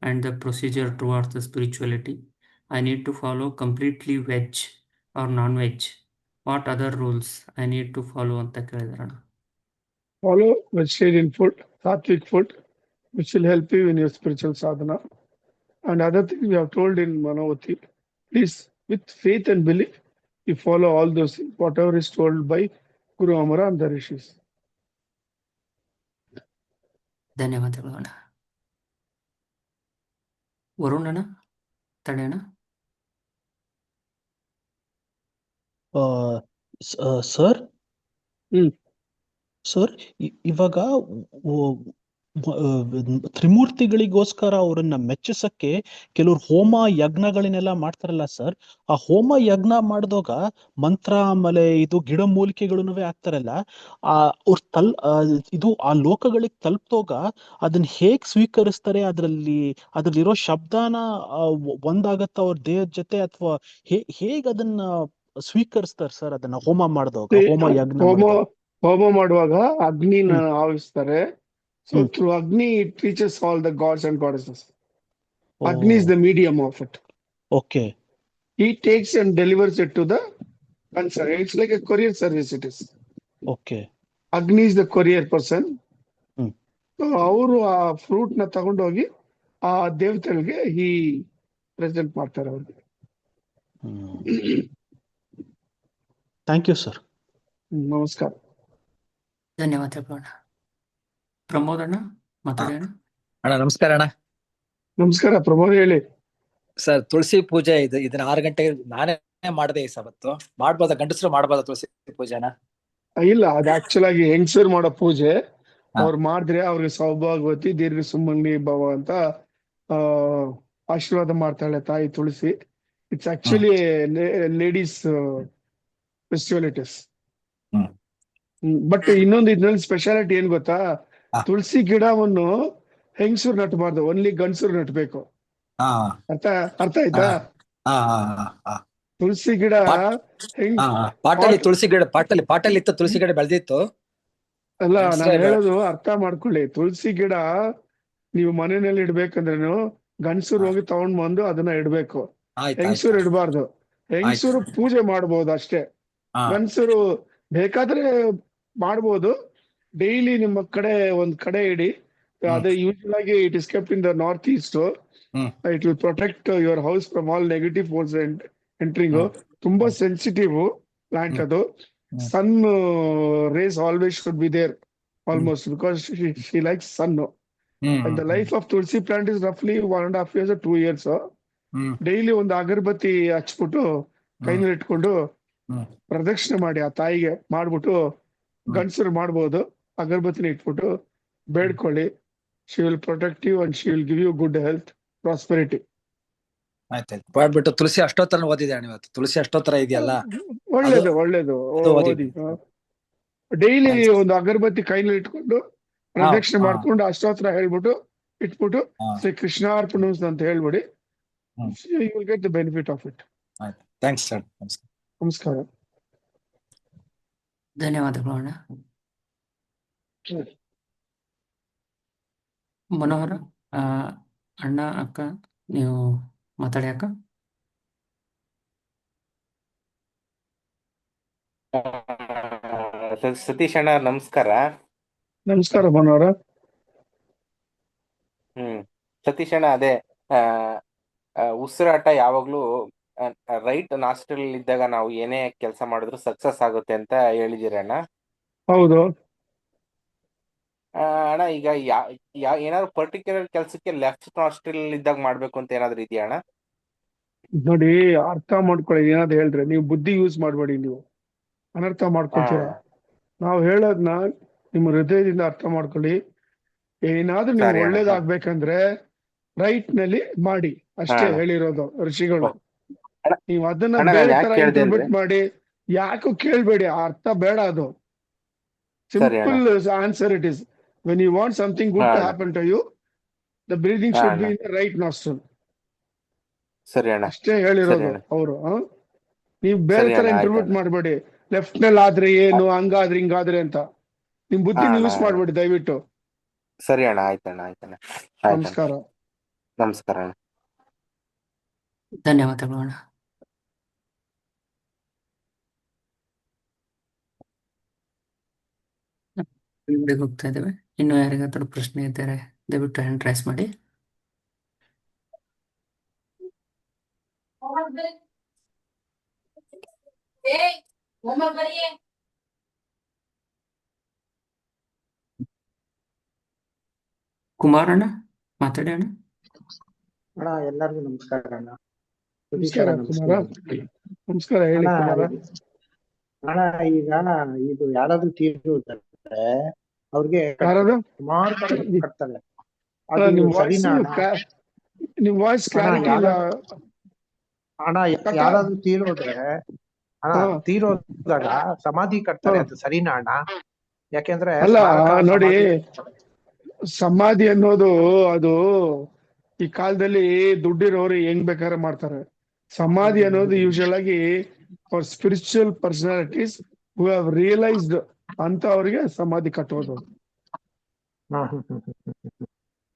and the procedure towards the spirituality. I need to follow completely veg or non-veg. What other rules I need to follow ಅಂತ ಕೇಳಿದಾರಣ್ಣ. Follow vegetarian food, sattvic food, which will help you in your spiritual sadhana. And other things we have told in Manavati, please, with faith and belief, you follow all those things, whatever is told by Guru Amara and the Rishis. ಧನ್ಯವಾದಗಳು ಅಣ್ಣ. ವರುಣ್ ಅಣ್ಣ, ತಡೆ ಅಣ್ಣ. Sir ಹ್ಮ್ sir ಇವಾಗ ತ್ರಿಮೂರ್ತಿಗಳಿಗೋಸ್ಕರ ಅವರನ್ನ ಮೆಚ್ಚಿಸಕ್ಕೆ ಕೆಲವ್ರು ಹೋಮ ಯಜ್ಞಗಳನ್ನೆಲ್ಲ ಮಾಡ್ತಾರಲ್ಲ ಸರ್. ಆ ಹೋಮ ಯಜ್ಞ ಮಾಡಿದಾಗ ಮಂತ್ರ ಆಮೇಲೆ ಇದು ಗಿಡಮೂಲಿಕೆಗಳನ್ನು ಹಾಕ್ತಾರಲ್ಲ, ಅವ್ರ ಇದು ಆ ಲೋಕಗಳಿಗೆ ತಲುಪಿದಾಗ ಅದನ್ನ ಹೇಗ್ ಸ್ವೀಕರಿಸ್ತಾರೆ? ಅದ್ರಲ್ಲಿರೋ ಶಬ್ದಾನ ಒಂದಾಗತ್ತ ಅವ್ರ ದೇಹದ ಜೊತೆ, ಅಥವಾ ಹೇಗ್ ಅದನ್ನ ಸ್ವೀಕರಿಸ್ತಾರೆ ಸರ್ ಅದನ್ನ ಹೋಮ ಮಾಡಿದಾಗ, ಹೋಮ ಯಜ್ಞ ಹೋಮ ಮಾಡಿದಾಗ? ಹೋಮ ಮಾಡುವಾಗ ಅಗ್ನಿನ ಹ್ಮ್ ಆವಿಸ್ತಾರೆ. So hmm through Agni, it reaches all the gods and goddesses. Oh Agni is the medium of it. Okay He takes and delivers it to the concern. It's like a courier service it is. Okay Agni is the courier person. Hmm So ಅವರು ಆ fruit ನ ತಗೊಂಡೋಗಿ ಆ ದೇವತೆಗಳಿಗೆ ಈ present ಮಾಡ್ತಾರೆ ಅವ್ರಿಗೆ. Thank you sir. ನಮಸ್ಕಾರ. ಧನ್ಯವಾದಗಳು ಅಣ್ಣ. ಪ್ರಮೋದ್ ಅಣ್ಣ, ಮಾತಾಡಿ ಅಣ್ಣ. ಅಣ್ಣ ನಮಸ್ಕಾರ ಅಣ್ಣ. ನಮಸ್ಕಾರ ಪ್ರಮೋದ್, ಹೇಳಿ. ಸರ್, ತುಳಸಿ ಪೂಜೆ ಇದನ್ನ 6 ಗಂಟೆಗೆ ನಾನೇ ಮಾಡದೆ ಈ ಸವತ್ತು. ಮಾಡ್ಬೋದಾ? ಗಂಡಸರು ಮಾಡ್ಬೋದಾ ತುಳಸಿ ಪೂಜೆನ? ಇಲ್ಲ, ಅದು ಆಕ್ಚುಲ್ ಆಗಿ ಹೆಂಗಸರು ಮಾಡೋ ಪೂಜೆ. ಹಾ. ಅವ್ರು ಮಾಡಿದ್ರೆ ಅವ್ರಿಗೆ ಸೌಭಾಗ್ಯವತಿ ದೀರ್ಘ ಸುಮಂಗಲಿ ಭವ ಅಂತ ಆ ಆಶೀರ್ವಾದ ಮಾಡ್ತಾಳೆ ತಾಯಿ Tulsi. It's actually ladies festivalities. Hmm. But ಇನ್ನೊಂದು ಇದ್ರಲ್ಲಿ ಸ್ಪೆಷಾಲಿಟಿ ಏನ್ ಗೊತ್ತಾ? ಹಾ. ತುಳಸಿ ಗಿಡವನ್ನು ಹೆಂಗಸರು ನಟ್ಬಾರ್ದು, ಓನ್ಲಿ ಗಂಡಸರು ನಟ್ಬೇಕು. ಹಾ ಅರ್ಥ ಆಯ್ತಾ? ಹಾ ಹಾ ಹಾ ತುಳಸಿ ಗಿಡ ಹೆಂಗ್ ಪಾಟಲ್ಲಿ ತುಳಸಿ ಗಿಡ ಪಾಟಲ್ಲಿ ಇತ್ತು, ತುಳಸಿ ಗಿಡ ಬೆಳೆದಿತ್ತು. ಅಲ್ಲ, ಹೆಂಗ್ಸ್ರೇ ನಾನು ಹೇಳೋದು ಅರ್ಥ ಮಾಡ್ಕೊಳ್ಳಿ. ತುಳಸಿ ಗಿಡ ನೀವು ಮನೆಯಲ್ಲಿ ಇಡ್ಬೇಕಂದ್ರೇನು ಗಂಡಸರು ಹೋಗಿ ತಗೊಂಡ್ ಬಂದು ಅದನ್ನ ಇಡ್ಬೇಕು, ಹೆಂಗಸರು ಇಡಬಾರ್ದು. ಹೆಂಗಸರು ಪೂಜೆ ಮಾಡ್ಬೋದು ಅಷ್ಟೇ, ಗಂಡಸರು ಬೇಕಾದ್ರೆ ಮಾಡ್ಬೋದು. ಡೈಲಿ ನಿಮ್ಮ ಕಡೆ ಒಂದ್ ಕಡೆ ಇಡಿ. ಅದೇ ಯೂಶುವಲ್ ಆಗಿ it is kept in the north east. It will protect your house from all negative force entering. ತುಂಬಾ ಸೆನ್ಸಿಟಿವ್ ಪ್ಲಾಂಟ್ ಅದು. Sun rays always should be there almost, because she likes sun. And the life of Tulsi plant is roughly 1.5 years or 2 years. Daily ಒಂದು ಅಗರಬತ್ತಿ ಹಚ್ಬಿಟ್ಟು ಕೈನಲ್ಲಿ ಇಟ್ಕೊಂಡು ಪ್ರದಕ್ಷಿಣೆ ಮಾಡಿ ಆ ತಾಯಿಗೆ ಮಾಡ್ಬಿಟ್ಟು, ಗಂಡಸರು ಮಾಡ್ಬೋದು, ಅಗರಬತ್ತಿನ ಇಟ್ಬಿಟ್ಟು ಬೇಡ್ಕೊಳ್ಳಿ. She will protect you and she will give you good health, prosperity. ಆಯ್ತಾಯ್ತು. ಮಾಡ್ಬಿಟ್ಟು ತುಳಸಿ ಅಷ್ಟೋತ್ತರ ಓದಿದೆ ಇವತ್ತು. ತುಳಸಿ ಅಷ್ಟೋತ್ತರ ಇದೆಯಲ್ಲ, ಒಳ್ಳೇದು ಓದಿ. ಡೈಲಿ ಒಂದು ಅಗರಬತ್ತಿ ಕೈನಲ್ಲಿ ಇಟ್ಕೊಂಡು ಪ್ರದಕ್ಷಿಣೆ ಮಾಡ್ಕೊಂಡು ಅಷ್ಟೋತ್ತರ ಹೇಳ್ಬಿಟ್ಟು ಇಟ್ಬಿಟ್ಟು ಶ್ರೀ ಕೃಷ್ಣಾರ್ಪಣ ಅಂತ ಹೇಳ್ಬಿಡಿ. You will get the benefit of it. Thanks sir. ನಮಸ್ಕಾರ. ಧನ್ಯವಾದಗಳು ಅಣ್ಣ. ಮನೋಹರ, ಅಣ್ಣ ಅಕ್ಕ ನೀವು ಮಾತಾಡಿ ಅಕ್ಕ. ಸತೀಶ್ ಅಣ್ಣ ನಮಸ್ಕಾರ. ನಮಸ್ಕಾರ ಭಾನುವಾರ. ಸತೀಶ್ ಅಣ್ಣ, ಅದೇ ಉಸಿರಾಟ ಯಾವಾಗ್ಲೂ ರೈಟ್ ನಾಸ್ಟ್ರಲ್ ಇದ್ದಾಗ ನಾವು ಏನೇ ಕೆಲಸ ಮಾಡಿದ್ರು ಸಕ್ಸಸ್ ಆಗುತ್ತೆ ಅಂತ ಹೇಳಿದಿರಿ ಅಣ್ಣ. ಹೌದು. ಅಣ್ಣ, ಈಗ ಏನಾದ್ರು ಪರ್ಟಿಕ್ಯುಲರ್ ಕೆಲಸಕ್ಕೆ ಲೆಫ್ಟ್ ನಾಸ್ಟ್ರಲ್ ಇದ್ದಾಗ ಮಾಡ್ಬೇಕು ಅಂತ ಏನಾದ್ರು ಇದೆಯಾ ಅಣ್ಣ? ನೋಡಿ, ಅರ್ಥ ಮಾಡ್ಕೊಳ್ಳಿ. ಏನಾದ್ರು ಹೇಳ್ರೆ ನೀವು ಬುದ್ಧಿ ಯೂಸ್ ಮಾಡ್ಬೇಡಿ, ನೀವು ಅನರ್ಥ ಮಾಡ್ಕೊಳ್ತೀರಾ. ನಾವು ಹೇಳೋದ್ನ ನಿಮ್ಮ ಹೃದಯದಿಂದ ಅರ್ಥ ಮಾಡ್ಕೊಳ್ಳಿ. ಏನಾದ್ರೂ ನೀವು ಸರಿ ಅಣ್ಣ. ಒಳ್ಳೇದಾಗ್ಬೇಕಂದ್ರೆ ರೈಟ್ ನಲ್ಲಿ ಮಾಡಿ ಅಷ್ಟೇ ಅಣ್ಣ. ಹೇಳಿರೋದು ಋಷಿಗಳು. ಅಣ್ಣ, ನೀವು ಅದನ್ನ ಅಣ್ಣ, ಬೇರೆ ನಾನ್ ಯಾಕ್ ತರ ಕೇಳ್ದೆ ಅಂದ್ರೆ- ಇಂಟರ್ಪ್ರಿಟ್ ಮಾಡಿ ಯಾಕೂ ಕೇಳ್ಬೇಡಿ. ಆ ಅರ್ಥ ಬೇಡ. ಅದು ಸರಿ ಅಣ್ಣ. Simple answer it is. When you want something good to ಅಣ್ಣ. Happen to you, the breathing ಹಾ, ಶುಡ್ ಬಿ ಅಣ್ಣ. In the right nostril. ಸರಿ ಅಣ್ಣ. ಅಷ್ಟೇ ಹೇಳಿರೋದು ಅಣ್ಣ. ಅವರು. ನೀವು ಬೇರೆ ಸರಿ ತರ ಅಣ್ಣ, ಇಂಟರ್ಪ್ರಿಟ್ ಆಯ್ತಣ್ಣ. ಮಾಡಬೇಡಿ. ಲೆಫ್ಟ್ ನಲ್ಲಿ ಆದ್ರೆ ಏನು, ಹಂಗಾದ್ರೆ ಹಿಂಗಾದ್ರೆ ಅಂತ. ನಿಮ್ ಬುದ್ಧಿ ಹಾ, ಯೂಸ್ ಅಣ್ಣ. ಮಾಡ್ಬೇಡಿ ದಯವಿಟ್ಟು. ಸರಿ ಅಣ್ಣ, ಆಯ್ತಣ್ಣ. ಆಯ್ತಣ್ಣ. ನಮಸ್ಕಾರ. ನಮಸ್ಕಾರ ಅಣ್ಣ. ಧನ್ಯವಾದಗಳು ಅಣ್ಣ. ಮುಂದೆ ಹೋಗ್ತಾ ಇದ್ದೇವೆ. ಇನ್ನು ಯಾರಿಗಾದ್ರೂ ಪ್ರಶ್ನೆ ಇದ್ದಾರೆ ದಯವಿಟ್ಟು ಹ್ಯಾಂಡ್ ರೈಸ್ ಮಾಡಿ. ಕುಮಾರಣ್ಣ ಮಾತಾಡಿ ಅಣ್ಣ. ಅಣ್ಣ, ಎಲ್ಲರಿಗೂ ನಮಸ್ಕಾರ ಅಣ್ಣ. ನಮಸ್ಕಾರ ಕುಮಾರ. ನಮಸ್ಕಾರ, ಹೇಳಿ ಅಣ್ಣ, ಕುಮಾರ. ಅಣ್ಣ, ಈಗ ಇದು ಯಾರಾದ್ರೂ ತೀರಿದ್ರೆ ಅವ್ರಿಗೆ ಯಾರದು? ಸುಮಾರು ಕಟ್ತಾರೆ. ಅಲ್ಲ, ಅದು ನಿಮ್ ಸರಿನಾ ವಾಯ್ಸ್ ಅಣ್ಣ? ನಿಮ್ ವಾಯ್ಸ್ ಕ್ಲಾರಿಟಿ ಇಲ್ಲ. ಅಣ್ಣ, ಯಾರಾದ್ರೂ ತೀರೋದ್ರೆ ಅಣ್ಣ, ಹಾ. ತೀರೋದಾಗ ಸಮಾಧಿ ಕಟ್ತಾರೆ. ಹಾ. ಅದು ಸರಿನಾ ಅಣ್ಣ? ಯಾಕೆಂದ್ರೆ ಅಲ್ಲ, ಸ್ಮಾರಕ ನೋಡಿ, ಸಮಾಧಿ- ಸಮಾಧಿ ಅನ್ನೋದು ಅದು ಈ ಕಾಲದಲ್ಲಿ ದುಡ್ಡಿರೋರು ಹೆಂಗ್ ಬೇಕಾದ್ರೆ ಮಾಡ್ತಾರೆ. ಸಮಾಧಿ ಅನ್ನೋದು ಯೂಶಲ್ ಆಗಿ for spiritual personalities who have realised ಅಂತ ಅವ್ರಿಗೆ ಸಮಾಧಿ ಕಟ್ಟೋದು. ಹ್ಮ್, ಹ್ಮ್, ಹ್ಮ್, ಹ್ಮ್, ಹ್ಮ್.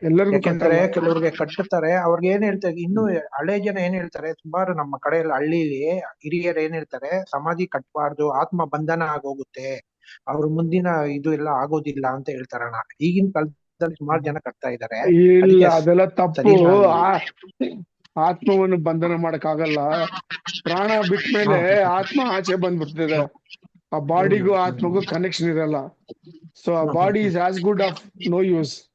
ಎಲ್ಲರಿಗೂ ಯಾಕೆಂದ್ರೆ ಕಟ್ಟಲ್ಲ. ಕೆಲವ್ರಿಗೆ ಕಟ್ಟುತ್ತಾರೆ. ಅವ್ರಿಗೆ ಏನ್ ಹೇಳ್ತಾರೆ, ಇನ್ನು ಹಳೆ ಜನ ಏನ್ ಹೇಳ್ತಾರೆ, ಸುಮಾರು ನಮ್ಮ ಕಡೆಯಲ್ಲಿ ಹಳ್ಳಿಲಿ ಹಿರಿಯರು ಏನ್ ಹೇಳ್ತಾರೆ, ಸಮಾಧಿ ಕಟ್ಟಬಾರ್ದು, ಆತ್ಮ ಬಂಧನ ಆಗೋಗುತ್ತೆ, ಅವ್ರ ಮುಂದಿನ ಇದು ಎಲ್ಲ ಆಗೋದಿಲ್ಲ ಅಂತ ಹೇಳ್ತಾರಣ್ಣ. ಈಗಿನ ಕಾಲದಲ್ಲಿ ಸುಮಾರು ಜನ ಕಟ್ತಾ ಇದಾರೆ. ಇಲ್ಲ, ಅದಕ್ಕೆ ಅದೆಲ್ಲ ತಪ್ಪು. ಸರಿನಾ ಅದು? ಆತ್ಮವನ್ನು ಬಂಧನ ಮಾಡಕ್ ಆಗಲ್ಲ. ಪ್ರಾಣ ಬಿಟ್ಮೇಲೆ ಆತ್ಮ ಆಚೆ ಬಂದ್ಬಿಡ್ತದೆ. ಆ ಬಾಡಿಗೂ ಆತ್ಮಗೂ ಕನೆಕ್ಷನ್ ಇರಲ್ಲ. ಸೊ ಆ body is as good of no use.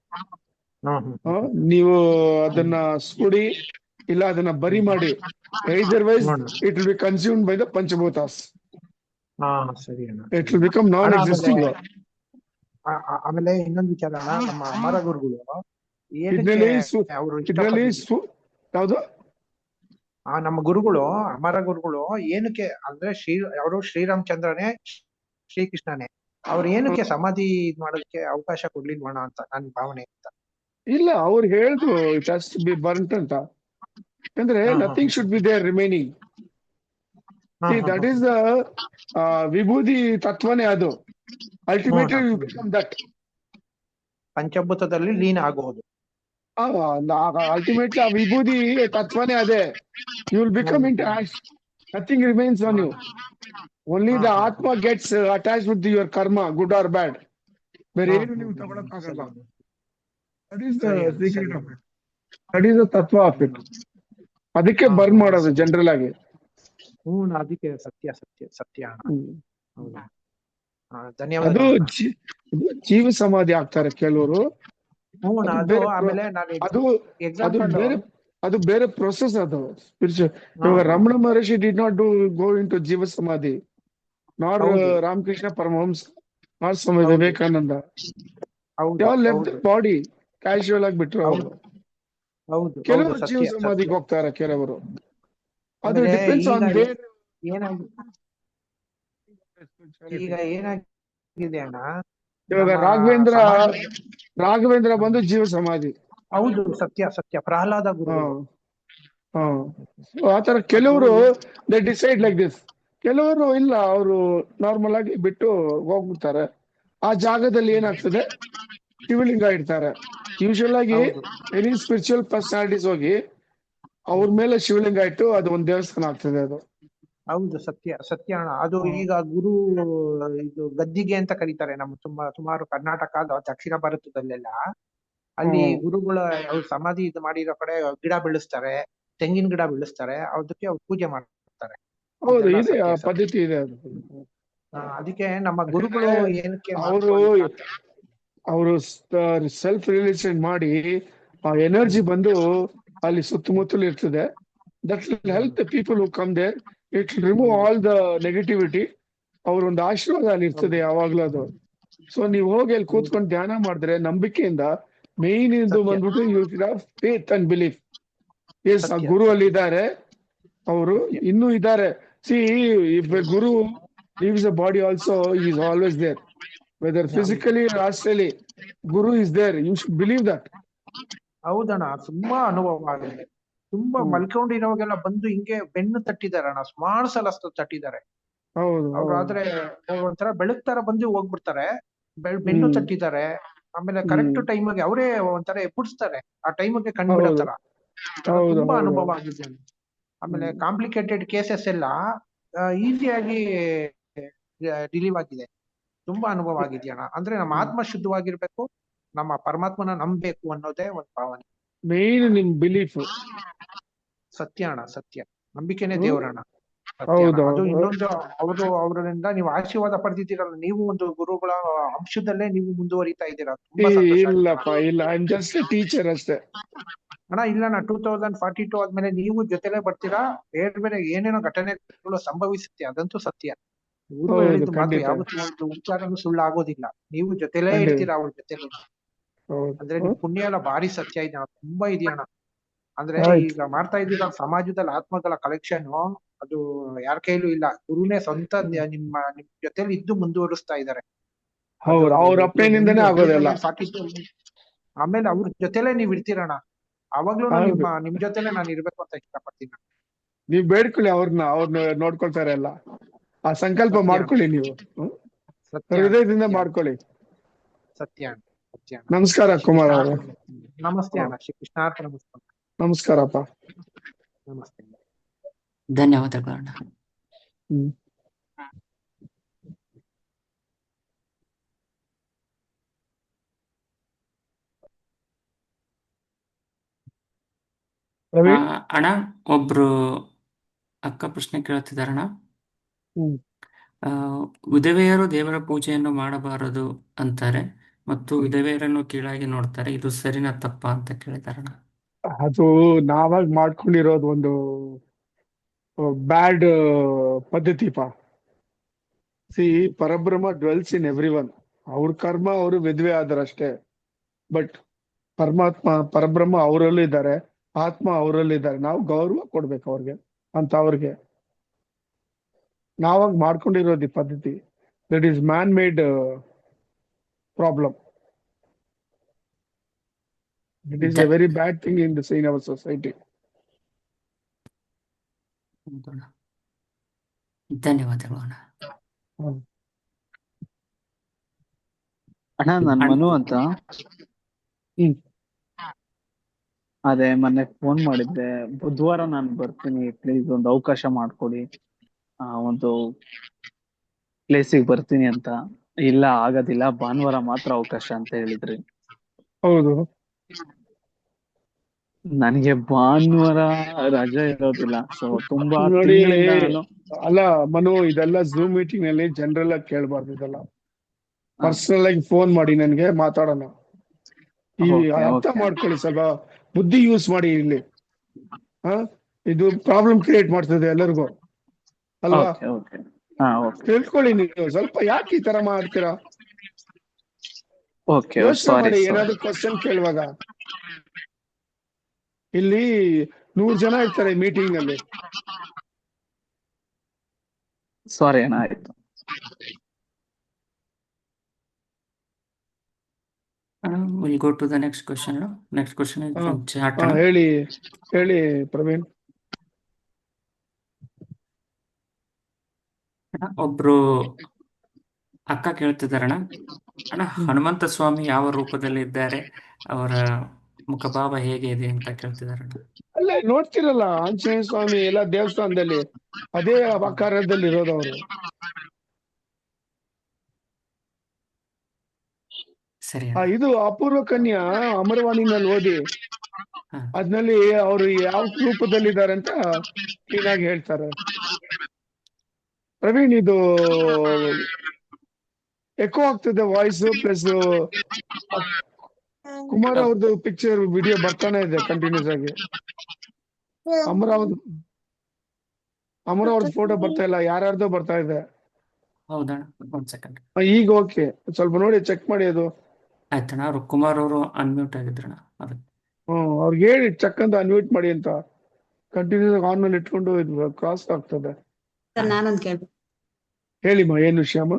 ನೀವು ಅದನ್ನ ಸುಡಿ ಇಲ್ಲ ಅದನ್ನ ಬರಿ ಮಾಡಿ, either wise it will be consumed by the panchabhutas. ಹಾ, ಸರಿ ಅಣ್ಣ. It will become non existing. ಆಮೇಲೆ ಇನ್ನೊಂದು ವಿಚಾರ ಅಣ್ಣ, ನಮ್ಮ ಅಮರ ಗುರುಗಳು ಇದ್ರಲ್ಲಿ ಅವರು ಇದ್ರಲ್ಲಿ ಯಾವ್ದು ನಮ್ಮ ಗುರುಗಳು, ಅಮರ ಗುರುಗಳು ಏನಕ್ಕೆ ಅಂದ್ರೆ ಅವರು ಶ್ರೀರಾಮಚಂದ್ರನೇ, ಶ್ರೀಕೃಷ್ಣನೇ. ಅವ್ರು ಏನಕ್ಕೆ ಸಮಾಧಿ ಇದ್ ಮಾಡೋದಕ್ಕೆ ಅವಕಾಶ ಕೊಡ್ಲಿಲ್ವಣ ಅಂತ ನನ್ನ ಭಾವನೆ ಅಂತ. ಇಲ್ಲ, ಅವ್ರು ಹೇಳಿದ್ರು it has to be burnt ಅಂತ. ಅಂದ್ರೆ nothing should be there remaining. That is the vibhuti ತತ್ವನೇ ಅದು. Ultimately you become that. ಪಂಚಭೂತದಲ್ಲಿ ಲೀನ ಆಗೋದು. ಅಲ್ಟಿಮೇಟ್ಲಿ ಆ ವಿಭೂತಿ ತತ್ವನೇ ಅದೇ. You will become into ash. Nothing remains on you. Only the atma gets attach with your karma, good or bad. ಬೇರೆ ಏನು ನೀವು ತಗೊಳಕ್ಕಾಗಲ್ಲ. That is the secret of it. That is the tattva of it. ಅದಕ್ಕೆ ಬರ್ನ್ ಮಾಡೋದು ಜನರಲ್ ಆಗಿ. ಅದಕ್ಕೆ ಸತ್ಯ ಸತ್ಯ ಸತ್ಯ ಅಣ್ಣ. ಹೌದಾ? ಅದು ಧನ್ಯವಾದ. ಜೀವ ಸಮಾಧಿ ಆಗ್ತಾರೆ ಕೆಲವರು. ಆಮೇಲೆ ನಾನು ಅದು ಬೇರೆ ಪ್ರೊಸೆಸ್. ಅದು ಸ್ಪಿರಿಚುವಲ್. ಇವಾಗ Ramana Maharshi did not go in to jeeva samadhi, nor Ramakrishna Paramahamsa, nor Swami Vivekananda. Left body casual ಆಗಿ ಬಿಟ್ರು ಅವರು. ಕೆಲವರು ಜೀವ ಸಮಾಧಿಗೆ ಹೋಗ್ತಾರೆ, ಕೆಲವರು. ಅದು ಡಿಪೆಂಡ್ಸ್ ಆನ್ ದೇರ್. ಈಗ ಏನಾಗಿದೆ ಅಣ್ಣ, ಇವಾಗ ರಾಘವೇಂದ್ರ ಬಂದು ಜೀವ ಸಮಾಧಿ. ಹೌದು, ಸತ್ಯ ಸತ್ಯ. ಪ್ರಹ್ಲಾದ ಗುರು. ಆತರ ಕೆಲವರು ದೇ ಡಿಸೈಡ್ ಲೈಕ್ ದಿಸ್. ಕೆಲವರು ಇಲ್ಲ, ಅವರು ನಾರ್ಮಲ್ ಆಗಿ ಬಿಟ್ಟು ಹೋಗ್ಬಿಡ್ತಾರೆ. ಆ ಜಾಗದಲ್ಲಿ ಏನಾಗ್ತದೆ, ಶಿವಲಿಂಗ ಇಡ್ತಾರೆ. ಯೂಶುವಲ್ ಆಗಿ ಎನಿ ಸ್ಪಿರಿಚುವಲ್ ಪರ್ಸನಾಲಿಟೀಸ್ ಹೋಗಿ ಅವ್ರ ಮೇಲೆ ಶಿವಲಿಂಗ ಇಟ್ಟು ಅದು ಒಂದ್ ದೇವಸ್ಥಾನ ಆಗ್ತದೆ. ಅದು ಹೌದು, ಸತ್ಯ ಸತ್ಯ ಅಣ್ಣ. ಅದು ಹ್ಮ್. ಈಗ ಗುರು ಇದು ಗದ್ದಿಗೆ ಅಂತ ಕರೀತಾರೆ ನಮ್ಮ ಸುಮಾರು ಕರ್ನಾಟಕ ದಕ್ಷಿಣ ಭಾರತದಲ್ಲೆಲ್ಲ. ಅಲ್ಲಿ ಹ್ಮ್. ಗುರುಗಳ ಅವ್ರು ಸಮಾಧಿ ಇದು ಮಾಡಿರೋ ಕಡೆ ಗಿಡ ಬೆಳೆಸ್ತಾರೆ, ತೆಂಗಿನ ಗಿಡ ಬೆಳೆಸ್ತಾರೆ, ಅದಕ್ಕೆ ಅವ್ರು ಪೂಜೆ ಮಾಡ್ತಾರೆ. ಹೌದು, ಇದೆಲ್ಲ ಇದೆ, ಆ ಸತ್ಯ ಸತ್ಯ. ಪದ್ಧತಿ ಇದೆ ಅದು. ಅದಕ್ಕೆ ನಮ್ಮ ಗುರುಗಳು ಯಾಕಂದ್ರೆ ಏನಕ್ಕೆ ಅವರು ಮಹತ್ವ ಅಂತ. ಅವರು ಸೆಲ್ಫ್ ರಿಲೇಷನ್ ಮಾಡಿ ಆ ಎನರ್ಜಿ ಬಂದು ಅಲ್ಲಿ ಸುತ್ತಮುತ್ತಲು ಇರ್ತದೆ. That will help the people who come there. It will remove all the negativity. ಅವ್ರೊಂದು ಆಶೀರ್ವಾದ ಅಲ್ಲಿ ಇರ್ತದೆ ಯಾವಾಗ್ಲೂ ಅದು. ಸೊ ನೀವು ಹೋಗಿ ಅಲ್ಲಿ ಕೂತ್ಕೊಂಡು ಧ್ಯಾನ ಮಾಡಿದ್ರೆ ನಂಬಿಕೆಯಿಂದ ಮೇನ್ ಇದು ಸತ್ಯ ಬಂದ್ಬಿಟ್ಟು you have faith and belief. Yes, ಆ ಸತ್ಯ ಗುರು ಸತ್ಯ ಅಲ್ಲಿ ಇದ್ದಾರೆ, ಅವರು ಸತ್ಯ. ಇನ್ನೂ ಇದ್ದಾರೆ. C, if A Guru leaves the body also, he is always there, whether ಹೌದು physically or astrally. Guru is there, you should believe that. ಹೌದಣ್ಣ, ತುಂಬಾ ಅನುಭವ ಆಗಿದೆ. ತುಂಬಾ ಮಲ್ಕೊಂಡಿರೋವಾಗೆಲ್ಲ ಬಂದು ಹಿಂಗೆ ಬೆನ್ನು ತಟ್ಟಿದಾರಣ್ಣ, ಸುಮಾರು ಸಲ ತಟ್ಟಿದ್ದಾರೆ. ಹೌದು ಅವ್ರು ಹೌದು. ಆದ್ರೆ ಒಂಥರ ಬೆಳಗ್ ತರ ಬಂದು ಹೋಗ್ಬಿಡ್ತಾರೆ, ಬೆನ್ನು ತಟ್ಟಿದ್ದಾರೆ. ಆಮೇಲೆ ಕರೆಕ್ಟ್ ಟೈಮಿಗೆ ಅವರೇ ಒಂಥರ ಎಬ್ಬುಡಿಸ್ತಾರೆ, ಆ ಟೈಮಿಗೆ ಕಂಡ್ಬಿಡೋ ಹೌದು ತರ. ಹೌದು ತುಂಬಾ ಹೌದು. ಅನುಭವ ಆಗಿದೆ. ಆಮೇಲೆ ಕಾಂಪ್ಲಿಕೇಟೆಡ್ ಕೇಸಸ್ ಎಲ್ಲ ಈಸಿಯಾಗಿ ರಿಲೀವ್ ಆಗಿದೆ. ತುಂಬಾ ಅನುಭವ ಆಗಿದೆಯಣ್ಣ. ಅಂದ್ರೆ ನಮ್ಮ ಆತ್ಮ ಶುದ್ಧವಾಗಿರ್ಬೇಕು, ನಮ್ಮ ಪರಮಾತ್ಮನ ನಂಬಬೇಕು ಅನ್ನೋದೇ ಒಂದು ಭಾವನೆ. ಮೇನ್ ನಿಮ್ ಬಿಲೀಫ್. ಸತ್ಯ ಅಣ್ಣ, ಸತ್ಯ. ನಂಬಿಕೆನೆ ದೇವರಣ್ಣ. ಸತ್ಯ ಅಣ್ಣ. ಹೌದು ಅದು ಹೌದು. ಇನ್ನೊಂದು, ಅವರಿಂದ ನೀವು ಆಶೀರ್ವಾದ ಪಡೆದಿದ್ದೀರಲ್ಲ, ನೀವು ಒಂದು ಗುರುಗಳ ಅಂಶದಲ್ಲೇ ನೀವು ಮುಂದುವರಿತಾ ಇದ್ದೀರಾ. ತುಂಬಾ ಸಂತೋಷ ಆಗುತ್ತೆ. ಇಲ್ಲಪ್ಪ, ಇಲ್ಲ, I am just A teacher ಅಷ್ಟೇ. ಅಣ್ಣ ಇಲ್ಲಣ್ಣ, 2042 ಆದ್ಮೇಲೆ ನೀವು ಜೊತೆಲೇ ಬರ್ತೀರಾ. ಬೇರೆ ಬೇರೆ ಏನೇನೋ ಘಟನೆಗಳು ಸಂಭವಿಸುತ್ತೆ, ಅದಂತೂ ಸತ್ಯ. ಗುರು ಹೌದು, ಹೇಳಿದ ಮಾತು ಖಂಡಿತ ಯಾವತ್ತೂ ಒಂದು ವಿಚಾರನೂ ಸುಳ್ಳಾಗೋದಿಲ್ಲ. ನೀವು ಜೊತೆಲೇ ಖಂಡಿತ. ಇರ್ತೀರಾ ಅವ್ರ ಜೊತೆಲಿ. ಅಂದ್ರೆ ನಿಮ್ ಹೌದು. ಪುಣ್ಯ ಎಲ್ಲ ಭಾರಿ ಸತ್ಯ ಇದೆ ಅಣ್ಣ, ತುಂಬಾ ಇದೆಯಣ್ಣ. ಅಂದ್ರೆ ಆಯ್ತು. ಈಗ ಮಾಡ್ತಾ ಇದ್ದೀರಾ ಸಮಾಜದಲ್ಲಿ ಆತ್ಮಗಳ ಕಲೆಕ್ಷನ್, ಅದು ಯಾರ ಕೈಲೂ ಇಲ್ಲ. ಗುರುನೇ ಸ್ವಂತ ನಿಮ್ ಜೊತೆಲಿ ಇದ್ದು ಮುಂದುವರಿಸ್ತಾ ಇದ್ದಾರೆ. ಹೌದು, ಅವ್ರ ಅಪ್ಪನಿಂದನೇ ಆಗೋದೆಲ್ಲ. 42 ಆಮೇಲೆ ಅವ್ರ ಜೊತೆಲೆ ನೀವ್ ಇರ್ತೀರಣ್ಣ. ಅವಾಗ್ಲೂ ಹೌದು, ನಿಮ್ ಜೊತೆಲೆ ನಾನು ಇರ್ಬೇಕು ಅಂತ ಇಷ್ಟಪಡ್ತೀನಿ. ನೀವ್ ಬೇಡ್ಕೊಳ್ಳಿ, ಅವ್ರನ್ನ ನೋಡ್ಕೊಳ್ತಾರೆ ಎಲ್ಲ. ಆ ಸಂಕಲ್ಪ ಸತ್ಯ ಅಣ್ಣ, ಮಾಡ್ಕೊಳ್ಳಿ ನೀವು. ಸತ್ಯ ಅಣ್ಣ, ಹೃದಯದಿಂದ ಸತ್ಯ ಅಣ್ಣ, ಮಾಡ್ಕೊಳ್ಳಿ. ಸತ್ಯ ಅಣ್ಣ, ಸತ್ಯ ಅಣ್ಣ. ನಮಸ್ಕಾರ ಶ್ರೀ ಕುಮಾರ್ ಕೃಷ್ಣ ಅವರೇ. ನಮಸ್ತೆ ಅಣ್ಣ. ಶ್ರೀ ಕೃಷ್ಣಾರ್ಪಣ ನಮಸ್ಕಾರ. ನಮಸ್ಕಾರಪ್ಪ. ನಮಸ್ತೆ. ಧನ್ಯವಾದಗಳು ಅಣ್ಣ. ಹ್ಮ್. ರವಿ. ಅಣ್ಣ, ಒಬ್ರು ಅಕ್ಕ ಪ್ರಶ್ನೆ ಕೇಳ್ತಿದಾರಣ್ಣ. ಹ್ಮ್. ವಿಧವೆಯರು ದೇವರ ಪೂಜೆಯನ್ನು ಮಾಡಬಾರದು ಅಂತಾರೆ ಮತ್ತು ವಿಧವೆಯರನ್ನು ಕೀಳಾಗಿ ನೋಡ್ತಾರೆ, ಇದು ಸರಿನಾ ತಪ್ಪಾ ಅಂತ ಕೇಳಿದಾರಣ್ಣ. ಅದು ನಾವಾಗ ಮಾಡ್ಕೊಂಡಿರೋದು ಒಂದು ಬ್ಯಾಡ್ ಪದ್ಧತಿಪಾ. ಸಿ, ಪರಬ್ರಹ್ಮ ಡ್ವೆಲ್ಸ್ ಇನ್ ಎವ್ರಿ ಒನ್. ಅವ್ರ ಕರ್ಮ ಅವರು ವಿಧವೆ ಆದರಷ್ಟೇ. ಬಟ್ ಪರಬ್ರಹ್ಮ ಅವರಲ್ಲೂ ಇದ್ದಾರೆ, ಆತ್ಮ ಅವರಲ್ಲೂ ಇದ್ದಾರೆ. ನಾವು ಗೌರವ ಕೊಡ್ಬೇಕು ಅವ್ರಿಗೆ, ಅಂತ ಅವ್ರಿಗೆ. ನಾವಾಗ ಮಾಡ್ಕೊಂಡಿರೋದು ಈ ಪದ್ಧತಿ. That is man made problem. It is A very bad thing in our society. ಧನ್ಯವಾದಗಳು ಅಣ್ಣ. ಅಣ್ಣ, ನನ್ ಮನು ಅಂತ. ಅದೇ ಮೊನ್ನೆ ಫೋನ್ ಮಾಡಿದ್ದೆ, ಬುಧವಾರ ನಾನು ಬರ್ತೀನಿ, ಪ್ಲೀಸ್ ಒಂದು ಅವಕಾಶ ಮಾಡ್ಕೊಡಿ, ಒಂದು ಪ್ಲೇಸಿಗೆ ಬರ್ತೀನಿ ಅಂತ. ಇಲ್ಲ ಆಗೋದಿಲ್ಲ, ಭಾನುವಾರ ಮಾತ್ರ ಅವಕಾಶ ಅಂತ ಹೇಳಿದ್ರಿ. ಹೌದು, ನನಗೆ ಭಾನುವಾರ ರಜೆ ಇರೋದಿಲ್ಲ. ಸೊ ತುಂಬಾ ನೋಡಿ, ತಿಂಗಳಿಂದ ನಾನು ಅಲ್ಲ ಮನು, ಇದೆಲ್ಲ ಝೂಮ್ ಮೀಟಿಂಗ್ ನಲ್ಲಿ ಜನರಲ್ ಆಗಿ ಕೇಳಬಾರ್ದು. ಇದೆಲ್ಲ ಪರ್ಸನಲ್ ಆಗಿ ಫೋನ್ ಮಾಡಿ ನನ್ಗೆ ಮಾತಾಡೋಣ. ಈ ಅರ್ಥ ಮಾಡ್ಕೊಳ್ಳಿ, ಸ್ವಲ್ಪ ಬುದ್ಧಿ ಯೂಸ್ ಮಾಡಿ ಇಲ್ಲಿ. ಇದು ಪ್ರಾಬ್ಲಮ್ ಕ್ರಿಯೇಟ್ ಮಾಡ್ತದೆ ಎಲ್ಲರಿಗೂ ಅಲ್ವಾ? ತಿಳ್ಕೊಳ್ಳಿ ನೀವು. ಸ್ವಲ್ಪ ಯಾಕೆ ಈ ತರ ಮಾಡ್ತೀರಾ? ಯೋಚನೆ ಮಾಡಿ. ಏನಾದ್ರು ಕ್ವಶನ್ ಕೇಳುವಾಗ ಇಲ್ಲಿ 100 ಜನ ಇರ್ತಾರೆ ಮೀಟಿಂಗ್ ನಲ್ಲಿ. ಸಾರಿ ಅಣ್ಣ, ಆಯ್ತು. We'll go to the next question. Next question is from chat. ಹೇಳಿ ಪ್ರವೀಣ್. ಒಬ್ರು ಅಕ್ಕ ಕೇಳ್ತಿದಾರಣ್ಣ, ಹನುಮಂತ ಸ್ವಾಮಿ ಯಾವ ರೂಪದಲ್ಲಿ ಇದ್ದಾರೆ, ಅವರ ಮುಖಭಾವ ಹೇಗೆ ಇದೆ ಅಂತ ಕೇಳ್ತಿದಾರಣ್ಣ. ಅಲ್ಲೇ ನೋಡ್ತಿರಲ್ಲ ಆಂಜನೇಯ ಸ್ವಾಮಿ ಎಲ್ಲ ದೇವಸ್ಥಾನದಲ್ಲಿ ಅದೇ ಆಕಾರದಲ್ಲಿ ಇರೋದು ಅವರು. ಸರಿ ಆ ಅಣ್ಣ. ಇದು ಅಪೂರ್ವ ಕನ್ಯಾ ಅಮರವಾಣಿನಲ್ಲಿ ಓದಿ ಹಾ. ಅದ್ನಲ್ಲಿ ಅವರು ಯಾವ ರೂಪದಲ್ಲಿದ್ದಾರೆ ಅಂತ ಕ್ಲೀನ್ ಆಗಿ ಹೇಳ್ತಾರೆ. ಪ್ರವೀಣ್, ಇದು ಎಕೋ ಆಗ್ತದೆ ವಾಯ್ಸ್, ಪ್ಲಸ್ ಕುಮಾರ್ ಅವ್ರದ್ದು ಪಿಕ್ಚರ್ ವಿಡಿಯೋ ಬರ್ತಾನೆ ಇದೆ ಕಂಟಿನ್ಯೂಸ್ ಆಗಿ. ಅಮರಾವತಿ ಫೋಟೋ ಬರ್ತಾ ಇಲ್ಲ, ಯಾರ್ಯಾರ್ದೋ ಬರ್ತಾ ಇದೆ. ಹೌದಣ್ಣ, ಒಂದ್ ಸೆಕೆಂಡ್. ಈಗ ಓಕೆ, ಸ್ವಲ್ಪ ನೋಡಿ ಚೆಕ್ ಮಾಡಿ ಅದು. ಆಯ್ತಣ್ಣ, ಅವ್ರು ಕುಮಾರ್ ಅವರು ಅನ್ಮ್ಯೂಟ್ ಆಗಿದ್ರಣ್ಣ, ಅದಕ್ಕೆ. ಅವ್ರಿಗೆ ಹೇಳಿ ಚೆಕ್ ಅಂತ ಅನ್ಮ್ಯೂಟ್ ಮಾಡಿ ಅಂತ. ಕಂಟಿನ್ಯೂಸ್ ಆನ್ ನಲ್ಲಿ ಇಟ್ಕೊಂಡು ಇದು ಕ್ರಾಸ್ ಆಗ್ತದೆ. ಸರ್ ನಾನೊಂದು ಕೇಳ್ಬೇಕು. ಹೇಳಿಮ್ಮ, ಏನ್ ವಿಷಯಮ್ಮ?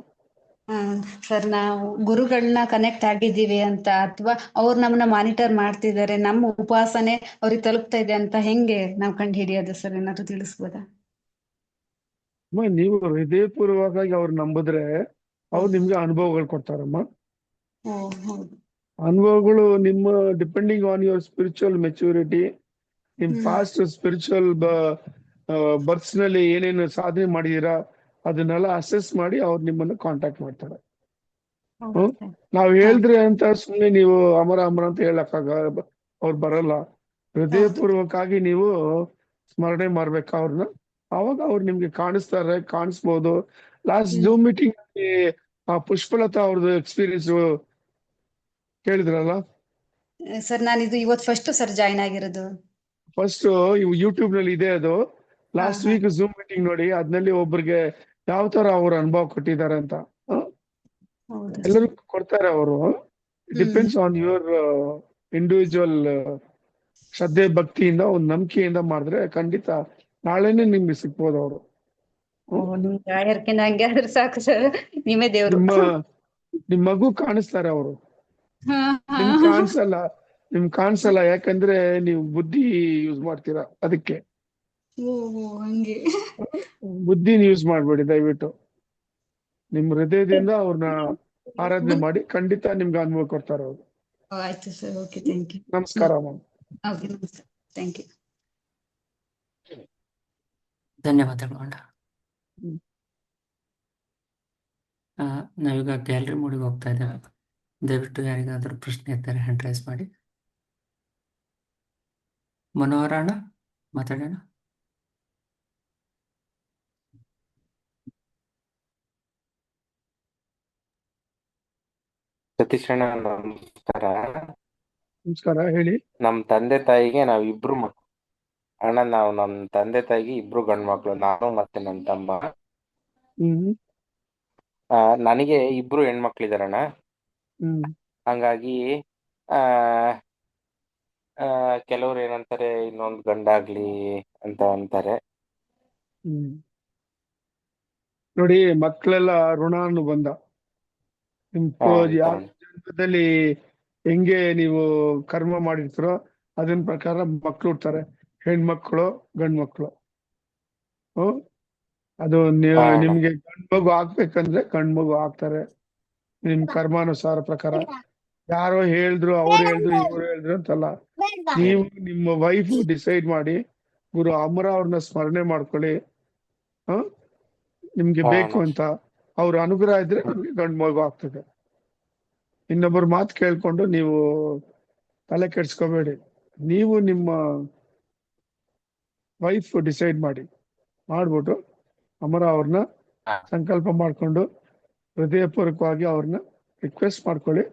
ಸರ್, ನಾವು ಗುರುಗಳನ್ನ ಕನೆಕ್ಟ್ ಆಗಿದ್ದೀವಿ ಅಂತ, ಅಥವಾ ಅವ್ರು ನಮ್ಮನ್ನ ಮಾನಿಟರ್ ಮಾಡ್ತಿದ್ದಾರೆ, ನಮ್ಮ ಉಪಾಸನೆ ಅವ್ರಿಗೆ ತಲುಪ್ತಾ ಇದೆ ಅಂತ ಹೆಂಗೆ ನಾವು ಕಂಡು ಹಿಡಿಯೋದು ಸರ್? ಏನಾದ್ರು ತಿಳಿಸ್ಬೋದಾ? ನೀವು ಹೃದಯಪೂರ್ವಕವಾಗಿ ಅವ್ರು ನಂಬಿದ್ರೆ ಅವ್ರು ನಿಮ್ಗೆ ಅನುಭವಗಳು ಕೊಡ್ತಾರಮ್ಮ. ಓ, ಹೌದು. ಅನುಭವಗಳು ನಿಮ್ಮ depending on your spiritual maturity, ನಿಮ್ ಪಾಸ್ಟ್ ಸ್ಪಿರಿಚುವಲ್ ಬರ್ತ್ಸ್ ನಲ್ಲಿ ಏನೇನು ಸಾಧನೆ ಮಾಡಿದೀರಾ ಅದನ್ನೆಲ್ಲ ಅಸೆಸ್ ಮಾಡಿ ಅವ್ರು ನಿಮ್ಮನ್ನ ಕಾಂಟ್ಯಾಕ್ಟ್ ಮಾಡ್ತಾರೆ. ನಾವ್ ಹೇಳಿದ್ರೆ ಅಂತ ಸುಮ್ನೆ ನೀವು ಅಮರ ಅಂತ ಹೇಳಕ್ಕಾಗ ಅವ್ರು ಬರಲ್ಲ. ಹೃದಯಪೂರ್ವಕವಾಗಿ ನೀವು ಸ್ಮರಣೆ ಮಾಡ್ಬೇಕು ಅವ್ರನ್ನ, ಅವಾಗ ಅವ್ರು ನಿಮ್ಗೆ ಕಾಣಿಸ್ಬೋದು. ಲಾಸ್ಟ್ ಜೂಮ್ ಮೀಟಿಂಗ್ ಪುಷ್ಪಲತಾ ಅವ್ರದ್ದು ಎಕ್ಸ್ಪೀರಿಯನ್ಸ್ ಕೇಳಿದ್ರಲ್ಲ ಸರ್? ನಾನು ಇದು ಇವತ್ತು ಫಸ್ಟ್ ಸರ್ ಜಾಯ್ನ್ ಆಗಿರೋದು. ಫಸ್ಟ್ ಯೂಟ್ಯೂಬ್ ನಲ್ಲಿ ಇದೆ ಅದು. ಲಾಸ್ಟ್ ವೀಕ್ ಜೂಮ್ ಮೀಟಿಂಗ್ ನೋಡಿ, ಅದ್ನಲ್ಲಿ ಒಬ್ರಿಗೆ ಯಾವ ತರ ಅವ್ರ ಅನುಭವ ಕೊಟ್ಟಿದ್ದಾರೆ ಅಂತ. ಎಲ್ಲರೂ ಕೊಡ್ತಾರೆ ಅವರು. ಡಿಪೆಂಡ್ಸ್ ಆನ್ ಯುವರ್ ಇಂಡಿವಿಜುವಲ್ ಶ್ರದ್ಧೆ, ಭಕ್ತಿಯಿಂದ, ಒಂದು ನಂಬಿಕೆಯಿಂದ ಮಾಡಿದ್ರೆ ಖಂಡಿತ ನಾಳೆನೆ ನಿಮ್ಗೆ ಸಿಗ್ಬೋದು ಅವರು. ನಂಗೆ ಆದ್ರೆ ಸಾಕು ಸರ್, ನೀವೇ ದೇವ್ರು. ನಿಮ್ ಮಗು ಕಾಣಿಸ್ತಾರೆ ಅವರು. ನಿಮ್ ಕಾಣಿಸಲ್ಲ, ಯಾಕಂದ್ರೆ ನೀವು ಬುದ್ಧಿ ಯೂಸ್ ಮಾಡ್ತೀರಾ, ಅದಕ್ಕೆ. ಹಂಗೆ ಬುದ್ಧಿನ ಯೂಸ್ ಮಾಡ್ಬೇಡಿ ದಯವಿಟ್ಟು. ನಿಮ್ ಹೃದಯದಿಂದ ಅವ್ರನ್ನ ಆರಾಧನೆ ಮಾಡಿ, ಖಂಡಿತ ನಿಮ್ಗೆ ಅನುಭವ ಕೊಡ್ತಾರೆ ಅವರು. ಆಯ್ತು ಸರ್, ಓಕೆ, ಥ್ಯಾಂಕ್ ಯು. ನಮಸ್ಕಾರ ಮ್ಯಾಮ್. ಓಕೆ, ನಮಸ್ತೆ, ಥ್ಯಾಂಕ್ ಯು. ಧನ್ಯವಾದಗಳು ಅಣ್ಣ. ನಾವೀಗ ಗ್ಯಾಲರಿ ಮೋಡಿಗೆ ಹೋಗ್ತಾ ಇದ್ದೇವೆ. ದಯವಿಟ್ಟು ಯಾರಿಗಾದ್ರೂ ಪ್ರಶ್ನೆ ಇದ್ದಾರೆ ಹ್ಯಾಂಡ್ ರೈಸ್ ಮಾಡಿ. ಮನೋಹರ ಅಣ್ಣ ಮಾತಾಡೋಣ. ಸತೀಶ್ ಅಣ್ಣ ನಮಸ್ಕಾರ. ನಮಸ್ಕಾರ, ಹೇಳಿ. ನಮ್ ತಂದೆ ತಾಯಿಗೆ ನಾವಿಬ್ರು ಅಣ್ಣ, ನಮ್ ತಂದೆ ತಾಯಿಗೆ ಇಬ್ರು ಗಂಡ್ ಮಕ್ಳು, ನಾನು ಮತ್ತೆ ನನ್ ತಮ್ಮ. ನನಗೆ ಇಬ್ರು ಹೆಣ್ಮಕ್ಳಿದಾರಣ್ಣ. ಹಂಗಾಗಿ ಕೆಲವ್ರು ಏನಂತಾರೆ, ಇನ್ನೊಂದು ಗಂಡಾಗ್ಲಿ ಅಂತ ಅಂತಾರೆ. ನೋಡಿ, ಮಕ್ಕಳೆಲ್ಲ ಋಣಾನು ಬಂದ. ನಿಮ್ ಯಾವ ಜನ್ಮದಲ್ಲಿ ಹೆಂಗೆ ನೀವು ಕರ್ಮ ಮಾಡಿರ್ತೀರೋ ಅದನ್ ಪ್ರಕಾರ ಮಕ್ಳು ಹುಡ್ತಾರೆ. ಹೆಣ್ಮಕ್ಳು ಗಂಡ್ಮಕ್ಳು. ಅದು ನಿಮ್ಗೆ ಗಂಡ್ಮಗು ಆಗ್ಬೇಕಂದ್ರೆ ಗಂಡ್ಮಗು ಆಗ್ತಾರೆ, ನಿಮ್ ಕರ್ಮಾನುಸಾರ ಪ್ರಕಾರ. ಯಾರೋ ಹೇಳಿದ್ರು, ಅವ್ರು ಹೇಳಿದ್ರು, ಇವ್ರು ಹೇಳಿದ್ರು ಅಂತಲ್ಲ. ನೀವು ನಿಮ್ಮ ವೈಫ್ ಡಿಸೈಡ್ ಮಾಡಿ ಗುರು ಅಮರ ಅವ್ರನ್ನ ಸ್ಮರಣೆ ಮಾಡ್ಕೊಳ್ಳಿ. ನಿಮ್ಗೆ ಬೇಕು ಅಂತ ಅವ್ರ ಅನುಗ್ರಹ ಇದ್ರೆ ನಿಮ್ಗೆ ಗಂಡು ಮಗು ಆಗ್ತದೆ. ಇನ್ನೊಬ್ಬರ ಮಾತು ಕೇಳ್ಕೊಂಡು ನೀವು ತಲೆ ಕೆಡ್ಸ್ಕೋಬೇಡಿ. ನೀವು ನಿಮ್ಮ ವೈಫ್ ಡಿಸೈಡ್ ಮಾಡ್ಬಿಟ್ಟು ಅಮರ ಅವ್ರನ್ನ ಸಂಕಲ್ಪ ಮಾಡ್ಕೊಂಡು ಹೃದಯಪೂರ್ವಕವಾಗಿ ಅವ್ರನ್ನ ರಿಕ್ವೆಸ್ಟ್ ಮಾಡ್ಕೊಳ್ಳಿ.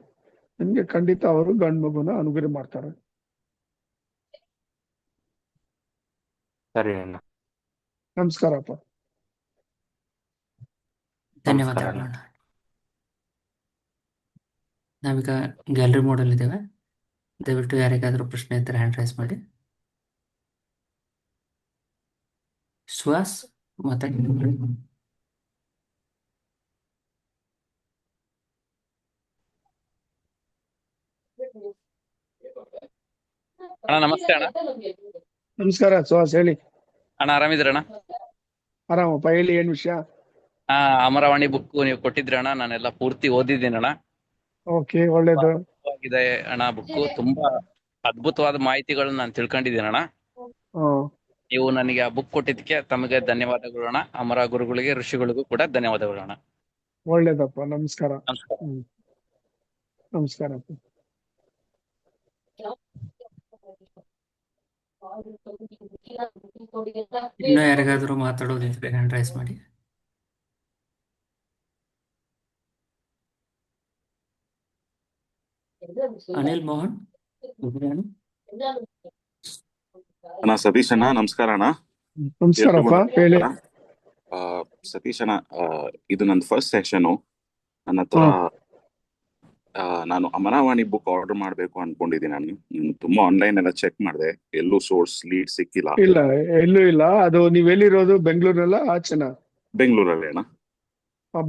ನಿಮ್ಗೆ ಖಂಡಿತ ಅವರು ಗಂಡು ಮಗುನ ಅನುಗ್ರಹ ಮಾಡ್ತಾರೆ. ಸರಿ ಅಣ್ಣ, ನಮಸ್ಕಾರಪ್ಪ. ಧನ್ಯವಾದಗಳು. ನಾವೀಗ ಗ್ಯಾಲರಿ ಮೋಡಲ್ ಇದ್ದೇವೆ. ದಯವಿಟ್ಟು ಯಾರಿಗಾದ್ರೂ ಪ್ರಶ್ನೆ ಇದ್ದರೆ ಹ್ಯಾಂಡ್ ರೈಸ್ ಮಾಡಿ. ಸುಹಾಸ್ ಮಾತಾಡಿ. ಅಣ್ಣ ನಮಸ್ತೆ ಅಣ್ಣ. ನಮಸ್ಕಾರ ಸುಹಾಸ್, ಹೇಳಿ. ಅಣ್ಣ ಆರಾಮಿದ್ರಣ್ಣ? ಆರಾಮಪ್ಪ, ಹೇಳಿ, ಏನ್ ವಿಷಯ? ಅಮರವಾಣಿ ಬುಕ್ ನೀವು ಕೊಟ್ಟಿದ್ರಣ್ಣ, ನಾನೆಲ್ಲ ಪೂರ್ತಿ ಓದಿದ್ದೀನಿ ಅಣ್ಣ. ಓಕೆ, ಒಳ್ಳೇದು ಆಗಿದೆ ಅಣ್ಣ. ಬುಕ್ ತುಂಬಾ ಅದ್ಭುತವಾದ ಮಾಹಿತಿಗಳನ್ನ ನಾನು ತಿಳ್ಕೊಂಡಿದ್ದೀನಿ ಅಣ್ಣ. ನೀವು ನನಗೆ ಆ ಬುಕ್ ಕೊಟ್ಟಿದ್ದಕ್ಕೆ ತಮಗೆ ಧನ್ಯವಾದಗಳು ಅಣ್ಣ. ಅಮರ ಗುರುಗಳಿಗೆ, ಋಷಿಗಳಿಗೂ ಕೂಡ ಧನ್ಯವಾದಗಳು ಅಣ್ಣ. ಒಳ್ಳೇದಪ್ಪ. ನಮಸ್ಕಾರ. ನಮಸ್ಕಾರ. ನಮಸ್ಕಾರ. ಇನ್ನು ಯಾರಿಗಾದ್ರೂ ಮಾತಾಡೋದಿದ್ರೆ ಹ್ಯಾಂಡ್ ರೈಸ್ ಮಾಡಿ. ಅನಿಲ್ ಮೋಹನ್ ಅಣ್ಣ, ಸತೀಶ್ ಅಣ್ಣ, ನಮಸ್ಕಾರ ಅಣ್ಣ. ನಮಸ್ಕಾರಪ್ಪ, ಹೇಳಿ. ಸತೀಶ್ ಅಣ್ಣ, ಇದು ನನ್ನ ಫಸ್ಟ್ ಸೆಷನ್. ನನ್ನ ಹತ್ರ ನಾನು ಅಮರವಾಣಿ ಬುಕ್ ಆರ್ಡರ್ ಮಾಡ್ಬೇಕು ಅನ್ಕೊಂಡಿದ್ದೀನಿ. ನಾನು ತುಂಬಾ ಆನ್ಲೈನ್ ಎಲ್ಲ ಚೆಕ್ ಮಾಡಿದೆ, ಎಲ್ಲೂ ಸೋರ್ಸ್ ಲೀಡ್ ಸಿಕ್ಕಿಲ್ಲ. ಇಲ್ಲ, ಎಲ್ಲೂ ಇಲ್ಲ. ಅದು ನೀವೆಲ್ಲಿರೋದು? ಬೆಂಗಳೂರಲ್ಲ ಆಚೆನಾ? ಬೆಂಗಳೂರಲ್ಲಿ ಅಣ್ಣ.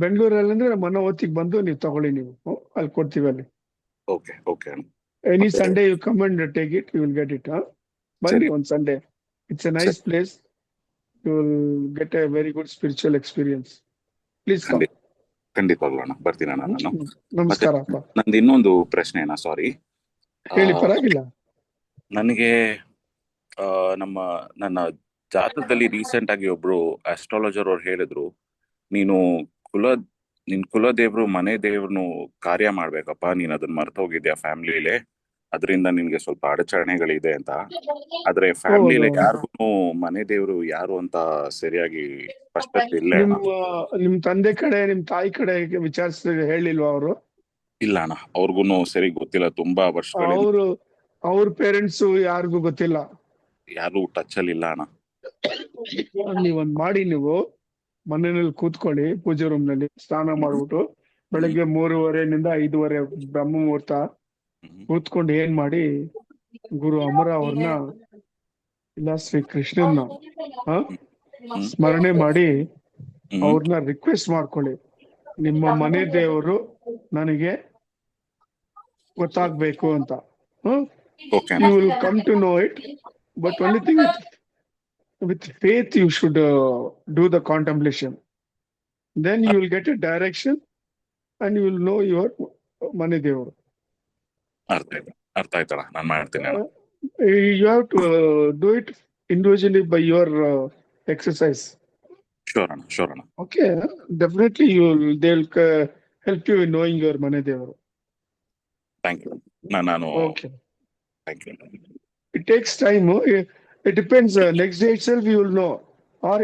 ಬೆಂಗಳೂರಲ್ಲಿ ಅಂದ್ರೆ ಮನ ಹೊತ್ತಿಗೆ ಬಂದು ನೀವು ತಗೊಳ್ಳಿ, ನೀವು ಅಲ್ಲಿ ಕೊಡ್ತೀವಿ ಅಲ್ಲಿ. ಓಕೆ ಓಕೆ ಅಣ್ಣ. Any Sunday you come and take it, you will get it. ಬನ್ನಿ ಒಂದು Sunday. It's a nice place. You will get a very good spiritual experience. Please come. ಖಂಡಿತವಾಗ್ಲೂ ಅಣ್ಣ, ಬರ್ತೀನಿ ಅಣ್ಣ ನಾನು. ನಮಸ್ಕಾರಪ್ಪ. ನಂದು ಇನ್ನೊಂದು ಪ್ರಶ್ನೆ ಅಣ್ಣ, ಸಾರಿ. ಹೇಳಿ, ಪರವಾಗಿಲ್ಲ. ನನಗೆ ನನ್ನ ಜಾತಕದಲ್ಲಿ ರೀಸೆಂಟ್ ಆಗಿ ಒಬ್ರು ಆಸ್ಟ್ರಾಲಜರ್ ಅವ್ರು ಹೇಳಿದ್ರು, ನಿನ್ ಕುಲದೇವ್ರು ಮನೆ ದೇವ್ರನ್ನು ಕಾರ್ಯ ಮಾಡ್ಬೇಕಪ್ಪ, ನೀನ್ ಅದನ್ನ ಮರ್ತೋಗಿದ್ಯಾ ಫ್ಯಾಮಿಲಿಲಿ, ಅದರಿಂದ ನಿನ್ಗೆ ಸ್ವಲ್ಪ ಅಡಚಣೆಗಳಿದೆ ಅಂತ. ಆದ್ರೆ ಫ್ಯಾಮಿಲಿಲಿ ಯಾರಿಗೂ ಮನೆ ದೇವ್ರು ಯಾರು ಅಂತ ಸರಿಯಾಗಿ ಸ್ಪಷ್ಟತೆ ಇಲ್ಲ. ನಿಮ್ ತಂದೆ ಕಡೆ, ನಿಮ್ ತಾಯಿ ಕಡೆ ವಿಚಾರಿಸಿ ಹೇಳಿಲ್ವಾ ಅವರು? ಇಲ್ಲ ಅಣ್ಣ, ಅವ್ರಿಗೂ ಸರಿ ಗೊತ್ತಿಲ್ಲ. ತುಂಬಾ ವರ್ಷಗಳಿಂದ ಅವ್ರ ಪೇರೆಂಟ್ಸ್ ಯಾರಿಗೂ ಗೊತ್ತಿಲ್ಲ, ಯಾರು ಟಚ್ ಅಲ್ಲಿ ಇಲ್ಲ ಅಣ್ಣ. ನೀವೊಂದ್ ಮಾಡಿ, ನೀವು ಮನೆಯಲ್ಲಿ ಕೂತ್ಕೊಳ್ಳಿ, ಪೂಜೆ ರೂಮ್ ನಲ್ಲಿ ಸ್ನಾನ ಮಾಡ್ಬಿಟ್ಟು ಬೆಳಗ್ಗೆ 3:30 5:30 ಬ್ರಹ್ಮ ಮುಹೂರ್ತ ಕೂತ್ಕೊಂಡು ಏನ್ ಮಾಡಿ, ಗುರು ಅಮರ ಅವ್ರನ್ನ ಇಲ್ಲ ಶ್ರೀ ಕೃಷ್ಣನ್ನ ಸ್ಮರಣೆ ಮಾಡಿ ಅವ್ರನ್ನ ರಿಕ್ವೆಸ್ಟ್ ಮಾಡ್ಕೊಳ್ಳಿ, ನಿಮ್ಮ ಮನೆ ದೇವರು ನನಗೆ ಗೊತ್ತಾಗ್ಬೇಕು ಅಂತ. You will come to know it. But only thing with faith you should do the contemplation. Then you will get a direction and you will know your mane devaru. ಅರ್ಥ ಆಯ್ತಲ್ಲ, ನಾನು ಮಾಡ್ತೀನಿ. You have to do it individually by your exercise. Sure ಅಣ್ಣ. Okay, definitely they'll help you in knowing your mane devaru. Thank you. ನಾನು Okay. Thank you. It takes time. It depends. Next day itself you will know, or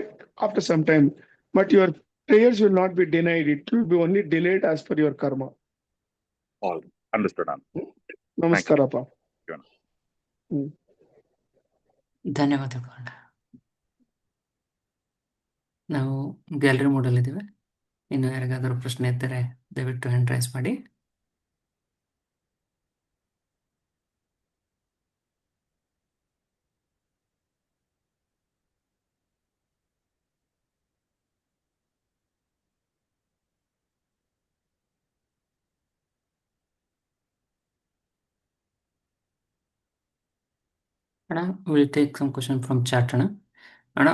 after some time. But your prayers will not be denied. It will be only delayed as per your karma. All understood. ನಮಸ್ಕಾರಪ್ಪ. ಧನ್ಯವಾದಗಳು. ನಾವು gallery model ಇದ್ದೀವಿ. ಇನ್ನು ಯಾರಿಗಾದರೂ ಪ್ರಶ್ನೆ ಇದ್ದರೆ ದಯವಿಟ್ಟು hand raise ಮಾಡಿ. ಅಣ್ಣ, will take some question from chat ಅಣ್ಣ. ಅಣ್ಣ,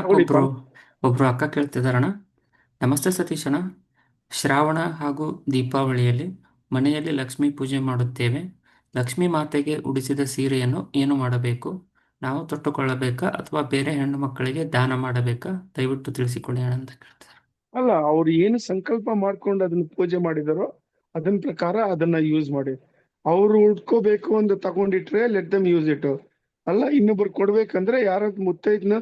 ಒಬ್ರು ಅಕ್ಕ ಕೇಳ್ತಿದಾರಣ್ಣ. ನಮಸ್ತೆ ಸತೀಶ್ ಅಣ್ಣ, ಶ್ರಾವಣ ಹಾಗೂ ದೀಪಾವಳಿಯಲ್ಲಿ ಮನೆಯಲ್ಲಿ ಲಕ್ಷ್ಮೀ ಪೂಜೆ ಮಾಡುತ್ತೇವೆ. ಲಕ್ಷ್ಮೀ ಮಾತೆಗೆ ಉಡಿಸಿದ ಸೀರೆಯನ್ನು ಏನು ಮಾಡಬೇಕು? ನಾವು ತೊಟ್ಟುಕೊಳ್ಳಬೇಕಾ ಅಥವಾ ಬೇರೆ ಹೆಣ್ಣು ಮಕ್ಕಳಿಗೆ ದಾನ ಮಾಡಬೇಕಾ? ದಯವಿಟ್ಟು ತಿಳಿಸಿಕೊಡಿ ಅಣ್ಣ ಅಂತ ಕೇಳ್ತಾರೆ. ಅಲ್ಲ, ಅವ್ರು ಏನು ಸಂಕಲ್ಪ ಮಾಡ್ಕೊಂಡು ಅದನ್ನ ಪೂಜೆ ಮಾಡಿದಾರೋ ಅದನ್ನ ಪ್ರಕಾರ ಅದನ್ನ ಯೂಸ್ ಮಾಡಿ. ಅವ್ರು ಉಟ್ಕೋಬೇಕು ಅಂತ ತಗೊಂಡಿಟ್ರೆ ಲೆಟ್ ದಮ್ ಯೂಸ್ ಇಟ್. ಅಲ್ಲ, ಇನ್ನೊಬ್ರು ಕೊಡ್ಬೇಕಂದ್ರೆ ಯಾರ ಮುತ್ತೈದನ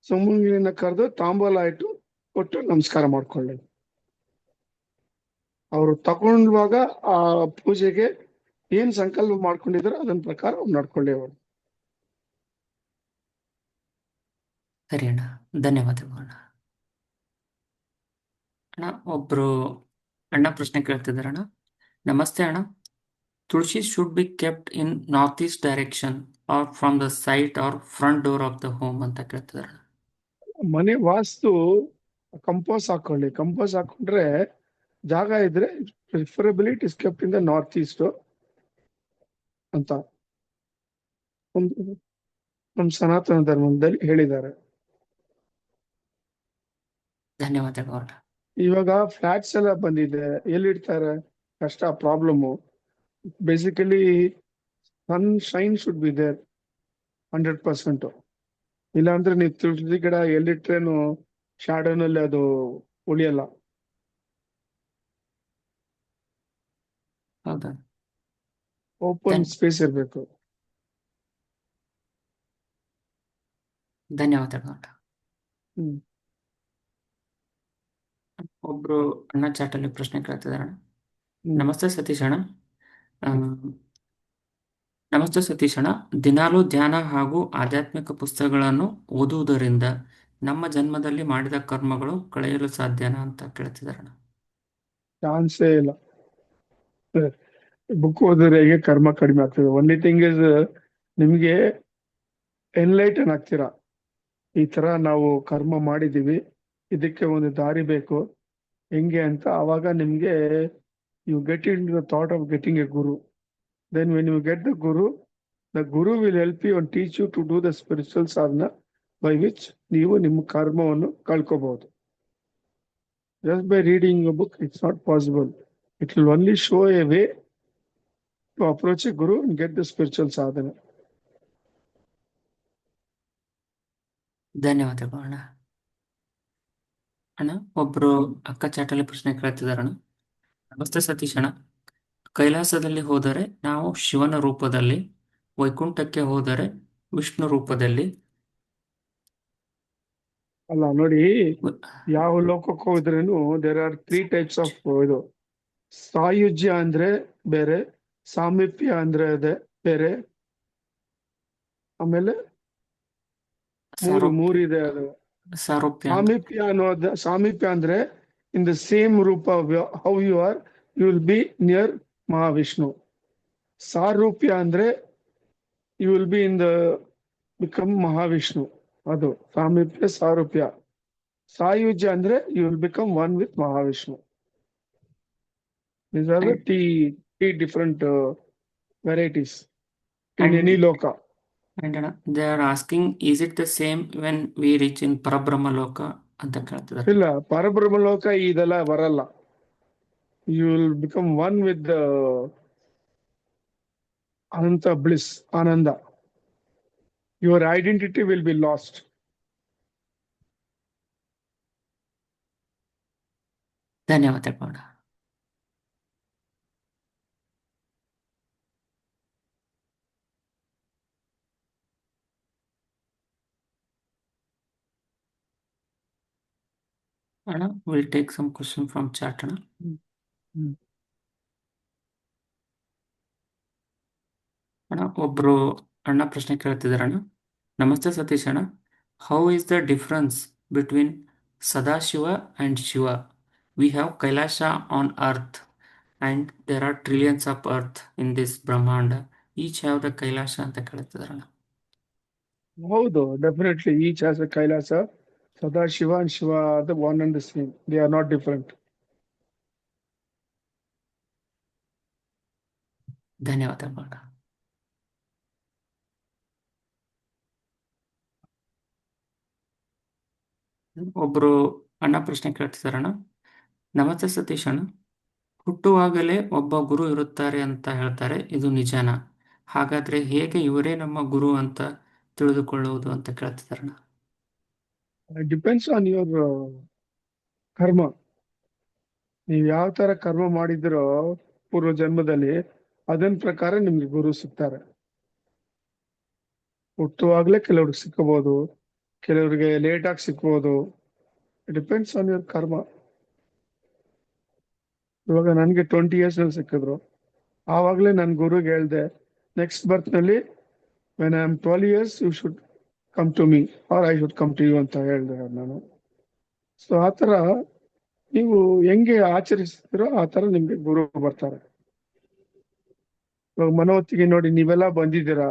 ಸಮೂಹಿನ ಕರೆದು ತಾಂಬೂಲ ಇಟ್ಟು ಕೊಟ್ಟು ನಮಸ್ಕಾರ ಮಾಡ್ಕೊಳ್ಳಿ. ಅವರು ತಗೊಂಡುವಾಗ ಆ ಪೂಜೆಗೆ ಏನ್ ಸಂಕಲ್ಪ ಮಾಡ್ಕೊಂಡಿದಾರೋ ಅದನ್ನ ಪ್ರಕಾರ ನಡ್ಕೊಳ್ಳಿ ಅವರು. ಸರಿ ಅಣ್ಣ, ಧನ್ಯವಾದಗಳು ಅಣ್ಣ. ಅಣ್ಣ, ಒಬ್ರು ಅಣ್ಣ ಪ್ರಶ್ನೆ ಕೇಳ್ತಿದಾರಣ್ಣ. ನಮಸ್ತೆ ಅಣ್ಣ, Tulsi should be kept in north east direction or from the side or front door of the home ಅಂತ ಕೇಳ್ತಿದಾರಣ್ಣ. ಮನೆ ವಾಸ್ತು ಕಂಪೋಸ್ ಹಾಕೊಳ್ಳಿ. ಕಂಪೋಸ್ ಹಾಕೊಂಡ್ರೆ ಜಾಗ ಇದ್ರೆ preferably it is kept in the north East ಅಂತ ನಮ್ಮ ಸನಾತನ ಧರ್ಮದಲ್ಲಿ ಹೇಳಿದ್ದಾರೆ. ಧನ್ಯವಾದಗಳು. ಇವಾಗ ಫ್ಲಾಟ್ಸ್ ಎಲ್ಲ ಬಂದಿದೆ, ಎಲ್ಲಿಡ್ತಾರೆ? ಕಷ್ಟ, problem. Basically sunshine should be there. 100%. ಇಲ್ಲಾಂದ್ರೆ ನೀವು ತುಳಸಿ ಗಿಡ ಎಲ್ಲಿಟ್ರೇನು ಶಾಡೋನಲ್ಲಿ ಅದು ಉಳಿಯಲ್ಲ. ಹೌದಾ? ಓಪನ್ ಸ್ಪೇಸ್ ಇರಬೇಕು. ಧನ್ಯವಾದಗಳು. ಹ್ಮ್. ಒಬ್ರು ಅಣ್ಣ ಚಾಟಲ್ಲಿ ಪ್ರಶ್ನೆ ಕೇಳ್ತಿದಾರೆ. ಹ್ಮ್. ನಮಸ್ತೆ ಸತೀಶ್ ಅಣ್ಣ. ನಮಸ್ತೆ ಸತೀಶ್ ಅಣ್ಣ, ದಿನಾಲೂ ಧ್ಯಾನ ಹಾಗೂ ಆಧ್ಯಾತ್ಮಿಕ ಪುಸ್ತಕಗಳನ್ನು ಓದುವುದರಿಂದ ನಮ್ಮ ಜನ್ಮದಲ್ಲಿ ಮಾಡಿದ ಕರ್ಮಗಳು ಕಳೆಯಲು ಸಾಧ್ಯನಾ ಅಂತ ಕೇಳ್ತಿದಾರಣ. ಚಾನ್ಸೇ ಇಲ್ಲ. ಬುಕ್ ಓದಿದ್ರೆ ಹೇಗೆ ಕರ್ಮ ಕಡಿಮೆ ಆಗ್ತದೆ. ಒನ್ಲಿ ಥಿಂಗ್ ಇಸ್ ನಿಮ್ಗೆ ಎನ್ಲೈಟನ್ ಆಗ್ತೀರಾ. ಈ ತರ ನಾವು ಕರ್ಮ ಮಾಡಿದೀವಿ, ಇದಕ್ಕೆ ಒಂದು ದಾರಿ ಬೇಕು ಹೆಂಗೆ ಅಂತ. ಆವಾಗ ನಿಮ್ಗೆ you get in the thought of getting a guru. Then when you get the guru will help you and teach you to do the spiritual sadhana by which ನೀವು ನಿಮ್ಮ ಕರ್ಮವನ್ನು ಕಳ್ಕೋಬಹುದು. Just by reading a book, it's not possible. It will only show a way to approach a guru and get the spiritual sadhana. ಧನ್ಯವಾದಗಳು ಅಣ್ಣ. ಅಣ್ಣ, ಒಬ್ರು ಅಕ್ಕ ಚಾಟಲ್ಲಿ ಪ್ರಶ್ನೆ ಕೇಳ್ತಿದಾರಣ್ಣ. ನಮಸ್ತೆ ಸತೀಶ್ ಅಣ್ಣ, ಕೈಲಾಸದಲ್ಲಿ ಹೋದರೆ ನಾವು ಶಿವನ ರೂಪದಲ್ಲಿ, ವೈಕುಂಠಕ್ಕೆ ಹೋದರೆ ವಿಷ್ಣು ರೂಪದಲ್ಲಿ. ಅಲ್ಲ ನೋಡಿ, ಯಾವ ಲೋಕಕ್ಕೆ ಹೋದ್ರೇನು ದೇರ್ ಆರ್ 3 types ಆಫ್ ಇದು. ಸಾಯುಜ್ಯ ಅಂದ್ರೆ ಬೇರೆ, ಸಾಮೀಪ್ಯ ಅಂದ್ರೆ ಅದೇ ಬೇರೆ, ಆಮೇಲೆ ಮೂರಿದೆ ಅದು. ಸಾಮೀಪ್ಯ ಅಂದ್ರೆ in the same rupa how you are, you will be near Mahavishnu. ಸಾರೂಪ್ಯ ಅಂದ್ರೆ you will be in the become Mahavishnu. ಅದು ಸಾಮೀಪ್ಯ, ಸಾರೂಪ್ಯ. ಸಾಯುಜ್ಯ ಅಂದ್ರೆ you will become one with Mahavishnu. These are the three different varieties in any loka. And they are asking, is it the same when we reach in Parabrahma Loka ಅಂತ ಕೇಳ್ತಿದ್ದಾರೆ. ಇಲ್ಲ, ಪರಬ್ರಹ್ಮ ಲೋಕ ಇದೆಲ್ಲ ಬರಲ್ಲ. You will become one with the Ananta bliss, Ananda. Your identity will be lost. ಧನ್ಯವಾದಗಳು. Anna, we'll take some question from chat. Anna. ಅಣ್ಣ, ಒಬ್ರು ಅಣ್ಣ ಪ್ರಶ್ನೆ ಕೇಳ್ತಿದಾರಣ್ಣ. ನಮಸ್ತೆ ಸತೀಶ್ ಅಣ್ಣ, how is the difference between Sadashiva and Shiva? We have Kailasha on earth and there are trillions of earth in this ಬ್ರಹ್ಮಾಂಡ. Each have the Kailasha ಅಂತ ಕೇಳ್ತಿದಾರಣ್ಣ. ಹೌದು, definitely each has a Kailasa. Sadashiva and Shiva are the one and the same. They are not different. ಧನ್ಯವಾದಗಳು. ಒಬ್ರು ಅಣ್ಣ ಪ್ರಶ್ನೆ ಕೇಳ್ತಿದಾರಣ್ಣ. ನಮಸ್ತೆ ಸತೀಶ್ ಅಣ್ಣ, ಹುಟ್ಟುವಾಗಲೇ ಒಬ್ಬ ಗುರು ಇರುತ್ತಾರೆ ಅಂತ ಹೇಳ್ತಾರೆ, ಇದು ನಿಜನಾ? ಹಾಗಾದ್ರೆ ಹೇಗೆ ಇವರೇ ನಮ್ಮ ಗುರು ಅಂತ ತಿಳಿದುಕೊಳ್ಳುವುದು ಅಂತ ಕೇಳ್ತಿದಾರಣ್ಣ. It depends on your ಕರ್ಮ. ನೀವು ಯಾವ ತರ ಕರ್ಮ ಮಾಡಿದಿರೋ ಪೂರ್ವ ಜನ್ಮದಲ್ಲಿ, ಅದನ್ ಪ್ರಕಾರ ನಿಮ್ಗೆ ಗುರು ಸಿಗ್ತಾರೆ. ಹುಟ್ಟುವಾಗ್ಲೇ ಕೆಲವ್ರಿಗೆ ಸಿಕ್ಕಬಹುದು, ಕೆಲವರಿಗೆ ಲೇಟ್ ಆಗಿ ಸಿಕ್ಬಹುದು. ಇಟ್ ಡಿಪೆಂಡ್ಸ್ ಆನ್ ಯುವರ್ ಕರ್ಮ. ಇವಾಗ ನನ್ಗೆ 20 years ನಲ್ಲಿ ಸಿಕ್ಕಿದ್ರು. ಆವಾಗ್ಲೇ ನನ್ ಗುರುಗೆ ಹೇಳ್ದೆ, ನೆಕ್ಸ್ಟ್ ಬರ್ತ್ ನಲ್ಲಿ when I am 12 years you should come to me or I should come to you ಅಂತ ಹೇಳ್ದೆ ನಾನು. ಸೊ ಆತರ ನೀವು ಹೆಂಗೆ ಆಚರಿಸ್ತೀರೋ ಆ ತರ ನಿಮ್ಗೆ ಗುರು ಬರ್ತಾರೆ. ಇವಾಗ ಮನೋತ್ತಿಗೆ ನೋಡಿ, ನೀವೆಲ್ಲ ಬಂದಿದ್ದೀರಾ,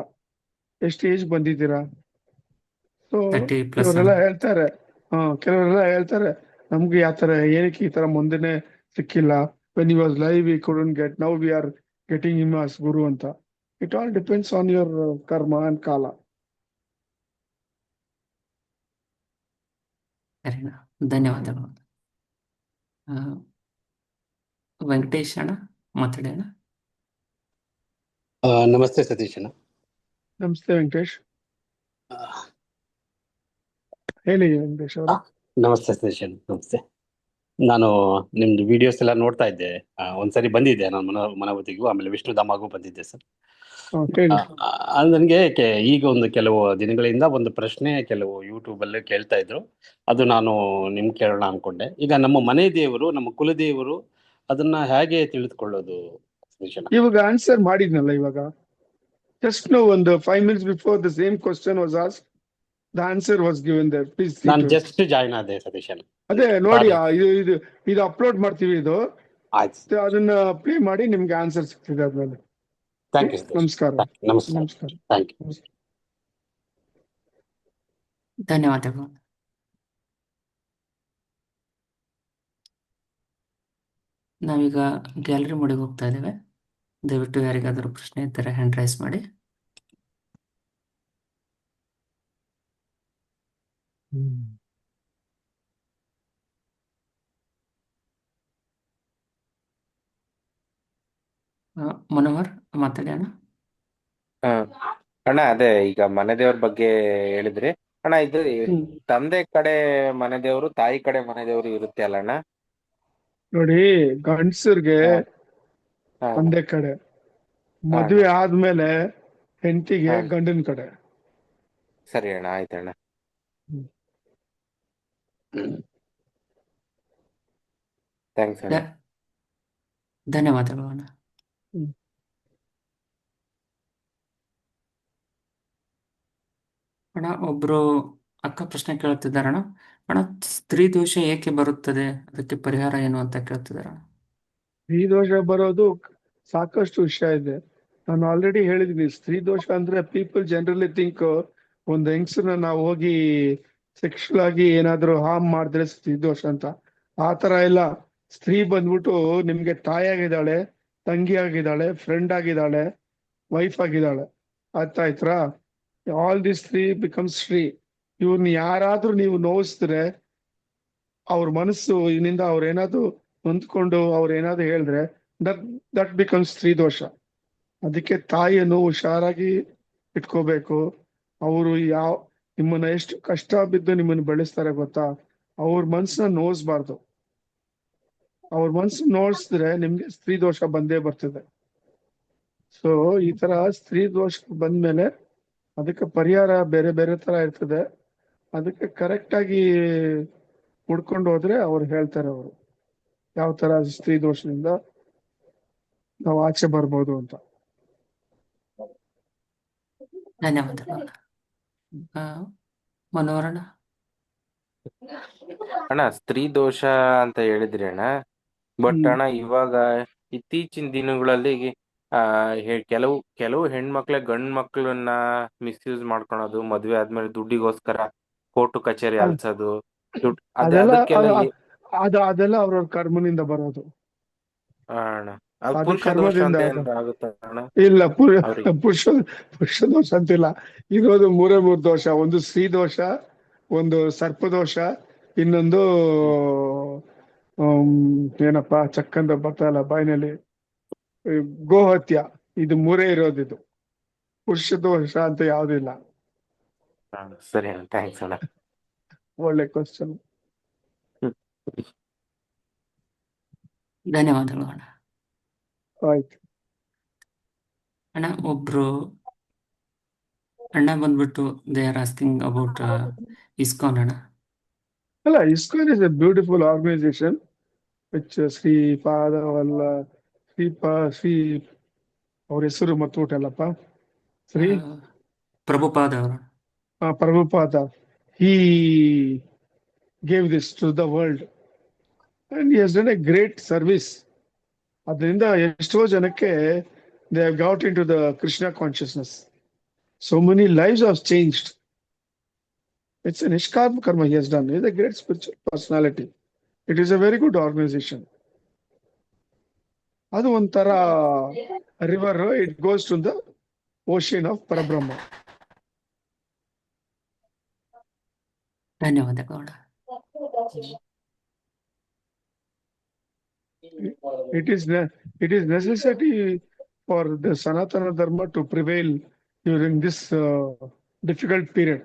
ಎಷ್ಟು ಏಜ್ ಬಂದಿದ್ದೀರಾ? ಸೊ ಕೆಲವರೆಲ್ಲ ಹೇಳ್ತಾರೆ ನಮ್ಗೆ ಯಾವ ತರ ಏನಕ್ಕೆ ಈ ತರ ಮುಂದೆನೆ ಸಿಕ್ಕಿಲ್ಲ. when he was live we couldn't get, now we are getting him as guru ಅಂತ. It all depends on your karma and kala. ಸರಿನಾ, ಧನ್ಯವಾದಗಳು. ವೆಂಕಟೇಶ್ ಅಣ್ಣ ಮಾತಾಡಿ ಅಣ್ಣ. ನಮಸ್ತೆ ಸತೀಶ್ ಅಣ್ಣ. ನಮಸ್ತೆ ವೆಂಕಟೇಶ್. ಹೇಳಿ ವೆಂಕಟೇಶ್ ಅವರೇ. ನಮಸ್ತೆ ಸತೀಶ್, ನಮಸ್ತೆ. ನಾನು ನಿಮ್ದು ವಿಡಿಯೋಸ್ ಎಲ್ಲ ನೋಡ್ತಾ ಇದ್ದೆ. ಒಂದ್ಸರಿ ಬಂದಿದ್ದೆ ನಾನು ಮನವತಿಗೂ, ಆಮೇಲೆ ವಿಷ್ಣುಧಾಮಗೂ ಬಂದಿದ್ದೆ ಸರ್. ಹೇಳಿ. ನನಗೆ ಈಗ ಒಂದು ಕೆಲವು ದಿನಗಳಿಂದ ಒಂದು ಪ್ರಶ್ನೆ ಕೆಲವು ಯೂಟ್ಯೂಬ್ ಅಲ್ಲಿ ಕೇಳ್ತಾ ಇದ್ರು, ಅದು ನಾನು ನಿಮ್ಗೆ ಕೇಳೋಣ ಅನ್ಕೊಂಡೆ. ಈಗ ನಮ್ಮ ಮನೆ ದೇವರು, ನಮ್ಮ ಕುಲದೇವರು, ಅದನ್ನ ಹೇಗೆ ತಿಳಿದುಕೊಳ್ಳೋದು ಸತೀಶ್? ಇವಾಗ ಆನ್ಸರ್ ಮಾಡಿದ್ನಲ್ಲ ಇವಾಗ. ಜಸ್ಟ್ ನೋ ಒಂದು 5 minutes before the same question was asked, the answer was given there. Please ನಾನು ಜಸ್ಟ್ ಜಾಯ್ನ್ ಆದೆ ಸತೀಶ್. ಅದೇ ನೋಡಿ, ಇದು ಅಪ್ಲೋಡ್ ಮಾಡ್ತೀವಿ. ಇದು ಆಯ್ತು, ಅದನ್ನ ಪ್ಲೇ ಮಾಡಿ, ನಿಮ್ಗೆ ಆನ್ಸರ್ ಸಿಗ್ತಿದೆ ಆದ್ಮೇಲೆ. Thank you. ನಮಸ್ಕಾರ. ನಮಸ್ಕಾರ. Thank you. ಧನ್ಯವಾದಗಳು. ನಾವೀಗ ಗ್ಯಾಲರಿ ಮೋಡಿಗೆ ಹೋಗ್ತಾ ಇದ್ದೇವೆ. ದಯವಿಟ್ಟು ಯಾರಿಗಾದರೂ ಪ್ರಶ್ನೆ ಇದ್ದರೆ ಹ್ಯಾಂಡ್ ರೈಸ್ ಮಾಡಿ. ಮನೋಹರ್ ಮಾತಾಡಿ ಅಣ್ಣ. ಅಣ್ಣ, ಅದೇ ಈಗ ಮನೆ ದೇವ್ರ ಬಗ್ಗೆ ಹೇಳಿದ್ರಿ ಅಣ್ಣ. ಇದು ತಂದೆ ಕಡೆ ಮನೆ ದೇವರು, ತಾಯಿ ಕಡೆ ಮನೆ ದೇವರು ಇರುತ್ತೆ ಅಲ್ಲ ಅಣ್ಣ? ನೋಡಿ, ಗಂಡಸರ್ಗೆ ತಂದೆ ಕಡೆ, ಮದುವೆ ಆದ್ಮೇಲೆ ಹೆಂಡತಿಗೆ ಗಂಡನ ಕಡೆ. ಸರಿ ಅಣ್ಣ, ಆಯ್ತಣ್ಣ. ಥ್ಯಾಂಕ್ಸ್ ಅಣ್ಣ. ಧನ್ಯವಾದಗಳು ಅಣ್ಣ. ಅಣ್ಣ, ಒಬ್ರು ಅಕ್ಕ ಪ್ರಶ್ನೆ ಕೇಳ್ತಿದ್ದಾರಣ್ಣ. ಅಣ್ಣ, ಸ್ತ್ರೀ ದೋಷ ಏಕೆ ಬರುತ್ತದೆ, ಅದಕ್ಕೆ ಪರಿಹಾರ ಏನು ಅಂತ ಕೇಳ್ತಿದಾರಣ್ಣ. ಸ್ತ್ರೀ ದೋಷ ಬರೋದು ಸಾಕಷ್ಟು ವಿಷಯ ಇದೆ. ನಾನು ಆಲ್ರೆಡಿ ಹೇಳಿದೀನಿ. ಸ್ತ್ರೀ ದೋಷ ಅಂದ್ರೆ ಪೀಪಲ್ ಜನರಲಿ ಥಿಂಕ್ ಒಂದು ಹೆಂಗಸನ್ನ ನಾವು ಹೋಗಿ ಸೆಕ್ಷುವಲ್ ಆಗಿ ಏನಾದ್ರು ಹಾರ್ಮ್ ಮಾಡಿದ್ರೆ ಸ್ತ್ರೀ ದೋಷ ಅಂತ. ಆತರ ಇಲ್ಲ. ಸ್ತ್ರೀ ಬಂದ್ಬಿಟ್ಟು ನಿಮ್ಗೆ ತಾಯಿ ಆಗಿದ್ದಾಳೆ, ತಂಗಿ ಆಗಿದ್ದಾಳೆ, ಫ್ರೆಂಡ್ ಆಗಿದ್ದಾಳೆ, ವೈಫ್ ಆಗಿದ್ದಾಳೆ. ಅರ್ಥ ಆಯ್ತಾ? ಆಲ್ ದಿಸ್ ಸ್ತ್ರೀ ಬಿಕಮ್ಸ್ ಶ್ರೀ. ಇವ್ರನ್ನ ಯಾರಾದ್ರೂ ನೀವು ನೋವಿಸಿದ್ರೆ, ಅವ್ರ ಮನಸ್ಸು ಇನ್ನಿಂದ ಅವ್ರೇನಾದ್ರು ಹೊಂದ್ಕೊಂಡು ಅವ್ರೇನಾದ್ರು ಹೇಳಿದ್ರೆ, ದಟ್ ಬಿಕಮ್ಸ್ ಸ್ತ್ರೀ ದೋಷ. ಅದಕ್ಕೆ ತಾಯಿಯನ್ನು ಹುಷಾರಾಗಿ ಇಟ್ಕೋಬೇಕು. ಅವರು ನಿಮ್ಮನ್ನ ಎಷ್ಟು ಕಷ್ಟ ಬಿದ್ದು ನಿಮ್ಮನ್ನ ಬೆಳೆಸ್ತಾರೆ ಗೊತ್ತಾ? ಅವ್ರ ಮನ್ಸನ್ನ ನೋಯಿಸ್ಬಾರ್ದು. ಅವ್ರ ಮನ್ಸು ನೋಯಿಸಿದ್ರೆ ನಿಮ್ಗೆ ಸ್ತ್ರೀ ದೋಷ ಬಂದೇ ಬರ್ತದೆ. ಸೊ ಈ ತರ ಸ್ತ್ರೀ ದೋಷ ಬಂದ್ಮೇಲೆ ಅದಕ್ಕೆ ಪರಿಹಾರ ಬೇರೆ ಬೇರೆ ತರ ಇರ್ತದೆ. ಅದಕ್ಕೆ ಕರೆಕ್ಟ್ ಆಗಿ ಹುಡ್ಕೊಂಡು ಹೋದ್ರೆ ಅವ್ರು ಹೇಳ್ತಾರೆ, ಅವರು ಯಾವ ತರ ಸ್ತ್ರೀ ದೋಷದಿಂದ ನಾವು ಆಚೆ ಬರ್ಬೋದು ಅಂತ. ಧನ್ಯವಾದಗಳು. ಮನೋಹರಣ್ಣ. ಅಣ್ಣ, ಸ್ತ್ರೀ ದೋಷ ಅಂತ ಹೇಳಿದ್ರಿ ಅಣ್ಣ. ಬಟ್ ಅಣ್ಣ, ಇವಾಗ ಇತ್ತೀಚಿನ ದಿನಗಳಲ್ಲಿ ಕೆಲವು ಹೆಣ್ಮಕ್ಳೆ ಗಂಡ್ ಮಕ್ಳನ್ನ ಮಿಸ್ಯೂಸ್ ಮಾಡ್ಕೊಳೋದು, ಮದ್ವೆ ಆದ್ಮೇಲೆ ದುಡ್ಡಿಗೋಸ್ಕರ ಕೋರ್ಟು ಕಚೇರಿ ಅಲ್ಸೋದು, ಅದೆಲ್ಲ ಅವ್ರವ್ರ ಕರ್ಮನಿಂದ ಬರೋದು. ಅಣ್ಣ, ಪುರುಷ ದೋಷ ಅಂತ ಏನಾರ ಆಗುತ್ತಾ ಅಣ್ಣ? ಇಲ್ಲ, ಪುರುಷ ದೋಷ ಅಂತಿಲ್ಲ. ಇರೋದು 3 ದೋಷ. ಒಂದು ಸ್ತ್ರೀ ದೋಷ, ಒಂದು ಸರ್ಪ ದೋಷ, ಇನ್ನೊಂದು ಏನಪ್ಪಾ ಚಕ್ಕಂದ ಬರ್ತಾಯಿಲ್ಲ ಬಾಯಿನಲ್ಲಿ, ಗೋಹತ್ಯ. ಇದು 3 ಇರೋದಿದು. ಪುರುಷ ದೋಷ ಅಂತ ಯಾವ್ದಿಲ್ಲ. ಸರಿ ಅಣ್ಣ, ಥ್ಯಾಂಕ್ಸ್ ಅಣ್ಣ. ಒಳ್ಳೆ ಕ್ವಶನ್. ಧನ್ಯವಾದಗಳು ಅಣ್ಣ. ಆಯ್ತು ಅಣ್ಣ, ಒಬ್ರು ಅಣ್ಣ ಬಂದ್ಬಿಟ್ಟು they are asking about ISKCON ಅಣ್ಣ. ಅಲ್ಲ, ISKCON is a beautiful organisation which Shri ಅವ್ರ ಹೆಸರು ಮತ್ತುಬಿಟ್ಟಲ್ಲಪ್ಪ. ಶ್ರೀ ಪ್ರಭುಪಾದ ಅವರು. Prabhupada. He gave this to the world and he has done a great service. ಅದರಿಂದ ಎಷ್ಟೋ ಜನಕ್ಕೆ they have got into the Krishna consciousness. So many lives have changed. It's a Nishkarma karma he has done. He is a great spiritual personality. It is a very good organization. ಅದು ಒಂಥರ river. It goes to the ocean of Parabrahma. ಧನ್ಯವಾದಗಳು. It is necessity for the Sanatana Dharma to prevail during this difficult period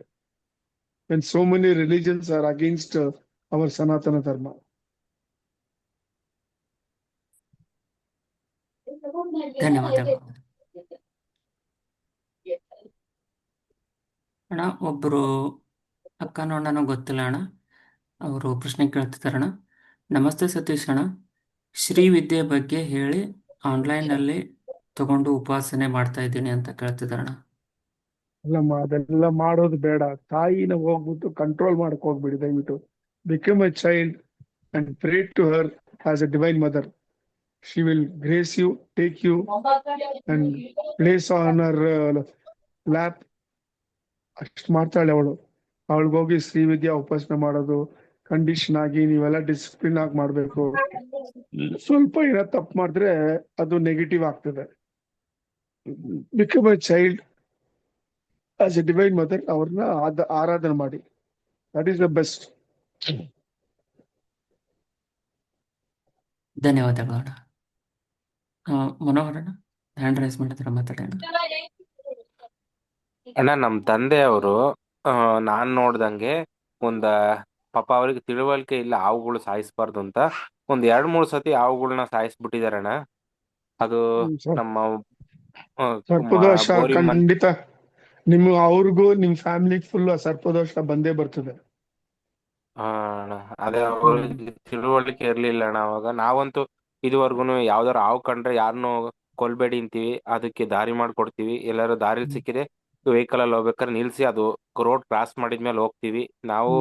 when so many religions are against our Sanatana Dharma. ಧನ್ಯವಾದಗಳು ಅಣ್ಣ. ಒಬ್ಬರು ಅಕ್ಕನೋ ಅಣ್ಣನೋ ಗೊತ್ತಿಲ್ಲ ಅಣ್ಣ, ಅವರು ಪ್ರಶ್ನೆ ಕೇಳ್ತಿದ್ದಾರಣ್ಣ. ನಮಸ್ತೆ ಸತೀಶ್ ಅಣ್ಣ, ಶ್ರೀವಿದ್ಯೆ ಬಗ್ಗೆ ಹೇಳಿ, ಆನ್ಲೈನಲ್ಲಿ ತಗೊಂಡು ಉಪಾಸನೆ ಮಾಡ್ತಾ ಇದ್ದೀನಿ ಅಂತ ಕೇಳ್ತಿದ್ದಾರಣ್ಣ. ಅಲ್ಲಮ್ಮ, ಅದೆಲ್ಲ ಮಾಡೋದು ಬೇಡ. ತಾಯಿನ ಹೋಗ್ಬಿಟ್ಟು ಕಂಟ್ರೋಲ್ ಮಾಡಕ್ ಹೋಗ್ಬಿಡಿ ದಯವಿಟ್ಟು. Become a child and pray to her as a divine mother. She will grace you, take you and place on her lap. ಅಷ್ಟು ಮಾಡ್ತಾಳೆ ಅವಳು. ಅವಳಿಗೋಗಿ ಶ್ರೀವಿದ್ಯಾ ಉಪಾಸನೆ ಮಾಡೋದು ಕಂಡೀಷನ್ ಆಗಿ ನೀವೆಲ್ಲ ಡಿಸಿಪ್ಲಿನ್ ಆಗಿ ಮಾಡ್ಬೇಕು. ಸ್ವಲ್ಪ ಏನೋ ತಪ್ಪು ಮಾಡಿದ್ರೆ ಅದು ನೆಗೆಟಿವ್ ಆಗ್ತದೆ. Become a child as a divine mother, ಅವ್ರನ್ನ ಆರಾಧನೆ ಮಾಡಿ. That is the best. ಧನ್ಯವಾದಗಳು ಅಣ್ಣ. ಮನೋಹರ್ ಅಣ್ಣ ಹ್ಯಾಂಡ್ ರೈಸ್ ಮಾಡಿದ್ರೆ ಮಾತಾಡೋಣ. ಅಣ್ಣ, ನಮ್ ತಂದೆ ಅವರು ನಾನ್ ನೋಡ್ದಂಗೆ ಪಾಪ ಅವ್ರಿಗೆ ತಿಳುವಳಿಕೆ ಇಲ್ಲ ಹಾವುಗಳು ಸಾಯಿಸ್ಬಾರ್ದು ಅಂತ 2-3 ಸತಿ ಹಾವುಗಳನ್ನ ಸಾಯಿಸ್ಬಿಟ್ಟಿದಾರಣ್ಣ. ಅದು ನಮ್ಮ ಸರ್ಪದೋಷ ಬೋರಿ ಖಂಡಿತ ಅವ್ರಿಗೂ ನಿಮ್ ಫ್ಯಾಮಿಲಿ ಫುಲ್ ಸರ್ಪದೋಷ ಬಂದೇ ಬರ್ತದೆ. ಅಣ್ಣ, ಅದೇ ಅವ್ರಿಗೆ ತಿಳುವಳಿಕೆ ಇರ್ಲಿಲ್ಲ ಅಣ್ಣ ಅವಾಗ. ನಾವಂತೂ ಇದುವರೆಗೂ ಯಾವ್ದಾರು ಹಾವು ಕಂಡ್ರೆ ಯಾರನ್ನು ಕೊಲ್ಬೇಡಿ ಅಂತೀವಿ, ಅದಕ್ಕೆ ದಾರಿ ಮಾಡ್ಕೊಡ್ತೀವಿ. ಎಲ್ಲಾರು ದಾರಿ ಸಿಕ್ಕಿದೆ ವೆಹಿಕಲ್ ಅಲ್ಲಿ ಹೋಗ್ಬೇಕಾದ್ರೆ ನಿಲ್ಸಿ, ಅದು ರೋಡ್ ಕ್ರಾಸ್ ಮಾಡಿದ್ಮೇಲೆ ಹೋಗ್ತೀವಿ. ನಾವು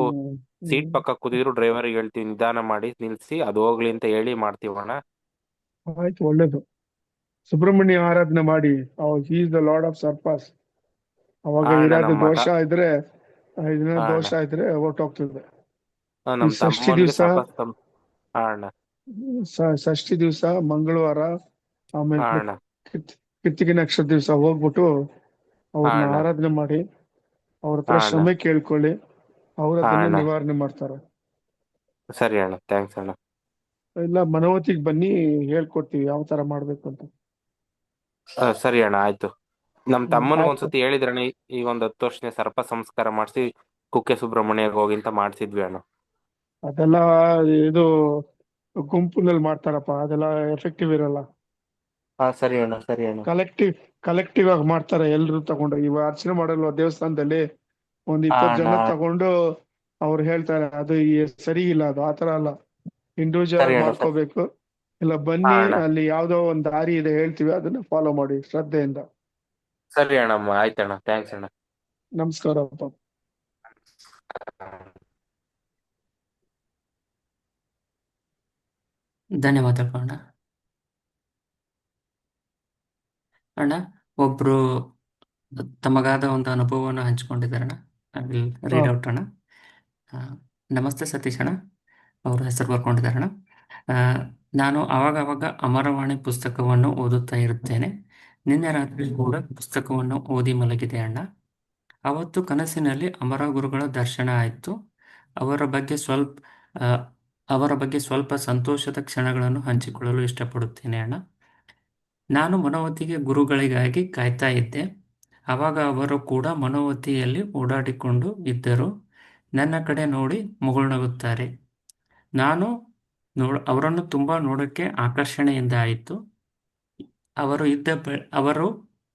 ಸೀಟ್ ಪಕ್ಕ ಕೂತಿದ್ರು ಡ್ರೈವರ್ ಹೇಳ್ತೀವಿ ನಿಧಾನ ಮಾಡಿ ನಿಲ್ಸಿ, ಅದು ಹೋಗ್ಲಿ ಅಂತ ಹೇಳಿ ಮಾಡ್ತೀವಣ್ಣ. ಆಯ್ತು, ಒಳ್ಳೇದು. ಸುಬ್ರಹ್ಮಣ್ಯ ಆರಾಧನೆ ಮಾಡಿ. He is the lord of surpass. ಅವಾಗ ಇರೋದು ದೋಷ ಇದ್ರೆ ದೋಷ ಇದ್ರೆ ಹೊರ್ಟೋಗ್ತದೆ. ಷಷ್ಠಿ ದಿವಸ ಷಷ್ಠಿ ದಿವಸ ಮಂಗಳವಾರ, ಆಮೇಲೆ ಕೃತಿಗೆ ನಕ್ಷತ್ರ ದಿವಸ ಹೋಗ್ಬಿಟ್ಟು ಅವ್ರನ್ನ ಆರಾಧನೆ ಮಾಡಿ, ಅವ್ರ ಹತ್ರ ಕ್ಷಮೆ ಕೇಳ್ಕೊಳ್ಳಿ. ಅವ್ರ ಅದನ್ನ ನಿವಾರಣೆ ಮಾಡ್ತಾರೆ. ಸರಿ ಅಣ್ಣ, ಥ್ಯಾಂಕ್ಸ್ ಅಣ್ಣ. ಇಲ್ಲ, ಮನೋವತಿಗೆ ಬನ್ನಿ, ಹೇಳ್ಕೊಡ್ತೀವಿ ಯಾವ ತರ ಮಾಡ್ಬೇಕು ಅಂತ. ಸರಿ ಅಣ್ಣ, ಆಯ್ತು. ನಮ್ ತಮ್ಮನಿಗೆ ಒಂದ್ಸತಿ ಹೇಳಿದ್ರಣ್ಣ, ಈಗ 10 ವರ್ಷನೇ ಸರ್ಪ ಸಂಸ್ಕಾರ ಮಾಡಿಸಿ ಕುಕ್ಕೆ ಸುಬ್ರಹ್ಮಣ್ಯಗೆ ಹೋಗಿ ಅಂತ ಮಾಡ್ಸಿದ್ವಿ ಅಣ್ಣ. ಅದೆಲ್ಲ ಇದು ಗುಂಪಿನಲ್ಲಿ ಮಾಡ್ತಾರಪ್ಪ, ಅದೆಲ್ಲ ಎಫೆಕ್ಟಿವ್ ಇರಲ್ಲ. ಸರಿ ಅಣ್ಣ, ಸರಿ ಅಣ್ಣ. ಕಲೆಕ್ಟಿವ್ ಆಗಿ ಮಾಡ್ತಾರೆ ಎಲ್ರು ತಗೊಂಡು. ಇವ ಅರ್ಚನೆ ಮಾಡಲ್ವ ದೇವಸ್ಥಾನದಲ್ಲಿ 20 ಜನ ತಗೊಂಡು ಅವ್ರು ಹೇಳ್ತಾರೆ, ಅದು ಸರಿ ಇಲ್ಲ, ಅದು ಆತರ ಅಲ್ಲ. ಇಂಡಿವಿಜುವಲ್ ಮಾಡ್ಕೋಬೇಕು. ಇಲ್ಲ ಬನ್ನಿ, ಅಲ್ಲಿ ಯಾವ್ದೋ ಒಂದ್ ದಾರಿ ಇದೆ ಹೇಳ್ತೀವಿ, ಅದನ್ನ ಫಾಲೋ ಮಾಡಿ ಶ್ರದ್ಧೆಯಿಂದ. ಸರಿ ಅಣ್ಣಮ್ಮ, ಆಯ್ತಣ್ಣ, ಥ್ಯಾಂಕ್ಸ್ ಅಣ್ಣ. ನಮಸ್ಕಾರಪ್ಪ. ಧನ್ಯವಾದಗಳು ಅಣ್ಣ. ಅಣ್ಣ, ಒಬ್ರು ತಮಗಾದ ಒಂದು ಅನುಭವವನ್ನು ಹಂಚಿಕೊಂಡಿದ್ದಾರಣ್ಣ. ಐ ವಿಲ್ ರೀಡ್ ಔಟ್ ಅಣ್ಣ. ನಮಸ್ತೆ ಸತೀಶ್ ಅಣ್ಣ, ಅವರು ಹೆಸರು ಬರ್ಕೊಂಡಿದ್ದಾರಣ್ಣ. ನಾನು ಆವಾಗ ಅಮರವಾಣಿ ಪುಸ್ತಕವನ್ನು ಓದುತ್ತಾ ಇರುತ್ತೇನೆ. ನಿನ್ನೆ ರಾತ್ರಿ ಕೂಡ ಪುಸ್ತಕವನ್ನು ಓದಿ ಮಲಗಿದೆ ಅಣ್ಣ. ಅವತ್ತು ಕನಸಿನಲ್ಲಿ ಅಮರ ಗುರುಗಳ ದರ್ಶನ ಆಯಿತು. ಅವರ ಬಗ್ಗೆ ಸ್ವಲ್ಪ ಸಂತೋಷದ ಕ್ಷಣಗಳನ್ನು ಹಂಚಿಕೊಳ್ಳಲು ಇಷ್ಟಪಡುತ್ತೇನೆ ಅಣ್ಣ. ನಾನು ಮನೋವತಿಗೆ ಗುರುಗಳಿಗಾಗಿ ಕಾಯ್ತಾ ಇದ್ದೆ. ಆವಾಗ ಅವರು ಕೂಡ ಮನೋವತಿಯಲ್ಲಿ ಓಡಾಡಿಕೊಂಡು ಇದ್ದರು. ನನ್ನ ಕಡೆ ನೋಡಿ ಮುಗುಳ್ನಗುತ್ತಾರೆ. ನಾನು ಅವರನ್ನು ತುಂಬ ನೋಡೋಕ್ಕೆ ಆಕರ್ಷಣೆಯಿಂದ ಆಯಿತು. ಅವರು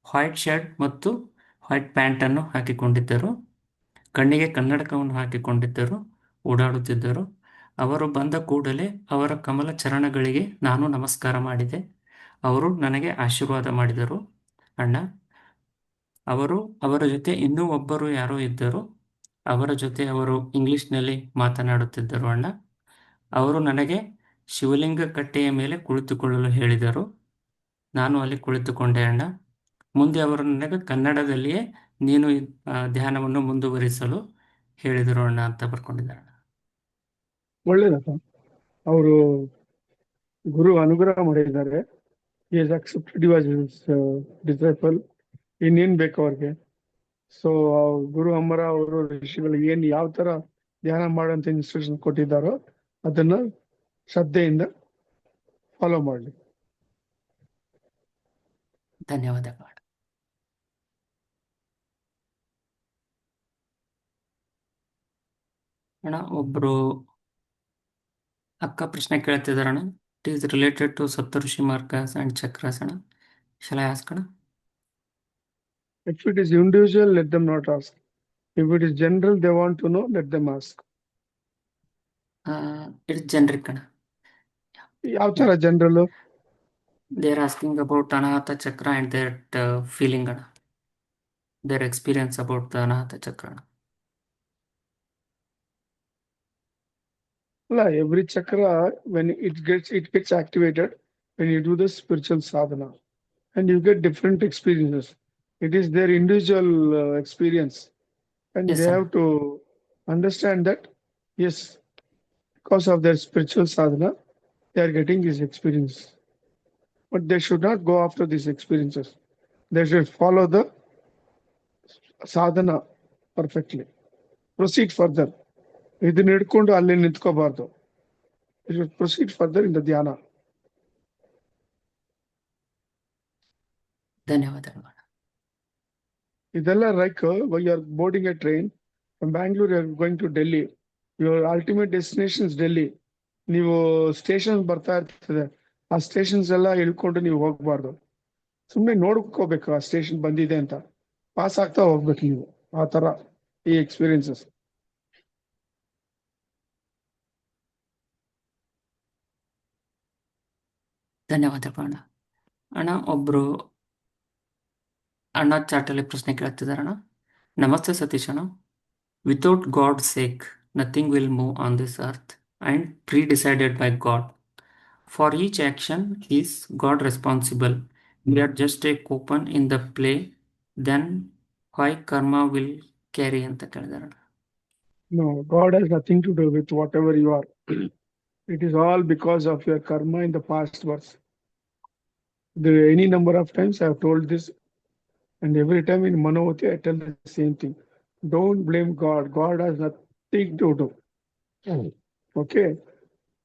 ವೈಟ್ ಶರ್ಟ್ ಮತ್ತು ವೈಟ್ ಪ್ಯಾಂಟನ್ನು ಹಾಕಿಕೊಂಡಿದ್ದರು. ಕಣ್ಣಿಗೆ ಕನ್ನಡಕವನ್ನು ಹಾಕಿಕೊಂಡಿದ್ದರು. ಓಡಾಡುತ್ತಿದ್ದರು. ಅವರು ಬಂದ ಕೂಡಲೇ ಅವರ ಕಮಲ ಚರಣಗಳಿಗೆ ನಾನು ನಮಸ್ಕಾರ ಮಾಡಿದೆ. ಅವರು ನನಗೆ ಆಶೀರ್ವಾದ ಮಾಡಿದರು ಅಣ್ಣ. ಅವರ ಜೊತೆ ಇನ್ನೂ ಒಬ್ಬರು ಯಾರೋ ಇದ್ದರು. ಅವರ ಜೊತೆ ಅವರು ಇಂಗ್ಲಿಷ್ನಲ್ಲಿ ಮಾತನಾಡುತ್ತಿದ್ದರು ಅಣ್ಣ. ಅವರು ನನಗೆ ಶಿವಲಿಂಗ ಕಟ್ಟೆಯ ಮೇಲೆ ಕುಳಿತುಕೊಳ್ಳಲು ಹೇಳಿದರು. ನಾನು ಅಲ್ಲಿ ಕುಳಿತುಕೊಂಡೆ ಅಣ್ಣ. ಮುಂದೆ ಅವರು ನನಗೆ ಕನ್ನಡದಲ್ಲಿಯೇ ನೀನು ಧ್ಯಾನವನ್ನು ಮುಂದುವರಿಸಲು ಹೇಳಿದರು ಅಣ್ಣ ಅಂತ ಬರ್ಕೊಂಡಿದ್ದಾರೆ. ಒಳ್ಳೇದಪ್ಪ, ಅವರು ಗುರು ಅನುಗ್ರಹ ಮಾಡಿದ್ದಾರೆ. Is accepted you as his disciple. ಇನ್ನೇನ್ ಬೇಕು ಅವ್ರಿಗೆ? ಸೊ ಗುರು ಅಮರ ಅವರು ಋಷಿಗಳು ಯಾವ ತರ ಧ್ಯಾನ ಮಾಡುವಂತ ಇನ್ಸ್ಟ್ರಕ್ಷನ್ ಕೊಟ್ಟಿದ್ದಾರೋ ಅದನ್ನ ಶ್ರದ್ಧೆಯಿಂದ ಫಾಲೋ ಮಾಡಲಿ. ಧನ್ಯವಾದಗಳು. ಅಣ್ಣ ಒಬ್ರು ಅಕ್ಕ ಪ್ರಶ್ನೆ ಕೇಳ್ತಿದಾರಣ್ಣ. It is related to Saptarishi margas and chakras ಅಣ್ಣ. ಶಲ್ ಐ ಆಸ್ಕ್ ಅಣ್ಣ? If it is individual, let them not ask. If it is general, they want to know, let them ask. It's generic ಅಣ್ಣ. ಯಾವ ತರ general? They are asking about Anahata Chakra and that feeling ಅಣ್ಣ. Their experience about the Anahata Chakra ಅಣ್ಣ. Every chakra, when it gets activated when you do the spiritual sadhana, and you get different experiences. It is their individual experience, and Yes, they sir. have to understand that yes, because of their spiritual sadhana, they are getting these experiences. But they should not go after these experiences. They should follow the sadhana perfectly. Proceed further. ಇದನ್ನ ಹಿಡ್ಕೊಂಡು ಅಲ್ಲಿ ನಿಂತ್ಕೋಬಾರ್ದು. You should proceed further in the dhyana. ಧನ್ಯವಾದಗಳು ಅಣ್ಣ. ಇದೆಲ್ಲ like when you are boarding a train from Bangalore, you are going to Delhi. Your ultimate destination is Delhi. ನೀವು station ಬರ್ತಾ ಇರ್ತದೆ, ಆ ಸ್ಟೇಷನ್ಸ್ ಎಲ್ಲ ಇಳ್ಕೊಂಡು ನೀವು ಹೋಗ್ಬಾರ್ದು. ಸುಮ್ಮನೆ ನೋಡ್ಕೋಬೇಕು ಆ ಸ್ಟೇಷನ್ ಬಂದಿದೆ ಅಂತ, ಪಾಸ್ ಆಗ್ತಾ ಹೋಗ್ಬೇಕು ನೀವು. ಆ ತರ ಈ ಎಕ್ಸ್ಪೀರಿಯನ್ಸಸ್. ಧನ್ಯವಾದಗಳು ಅಣ್ಣ. ಅಣ್ಣ ಒಬ್ರು ಅಣ್ಣ ಚಾಟಲ್ಲಿ ಪ್ರಶ್ನೆ ಕೇಳ್ತಿದಾರಣ್ಣ. ನಮಸ್ತೆ ಸತೀಶ್ ಅಣ್ಣ. Without God sake nothing will move on this earth and predecided by God. For each action is God responsible. We are just a coupon in the play. Then why karma will carry ಅಂತ ಕೇಳಿದಾರಣ್ಣ. No, God has nothing to do with whatever you are. It is all because of your karma in the past verse. Any number of times I have told this, and every time in Manavati I tell the same thing. Don't blame God. God has nothing to do. Okay?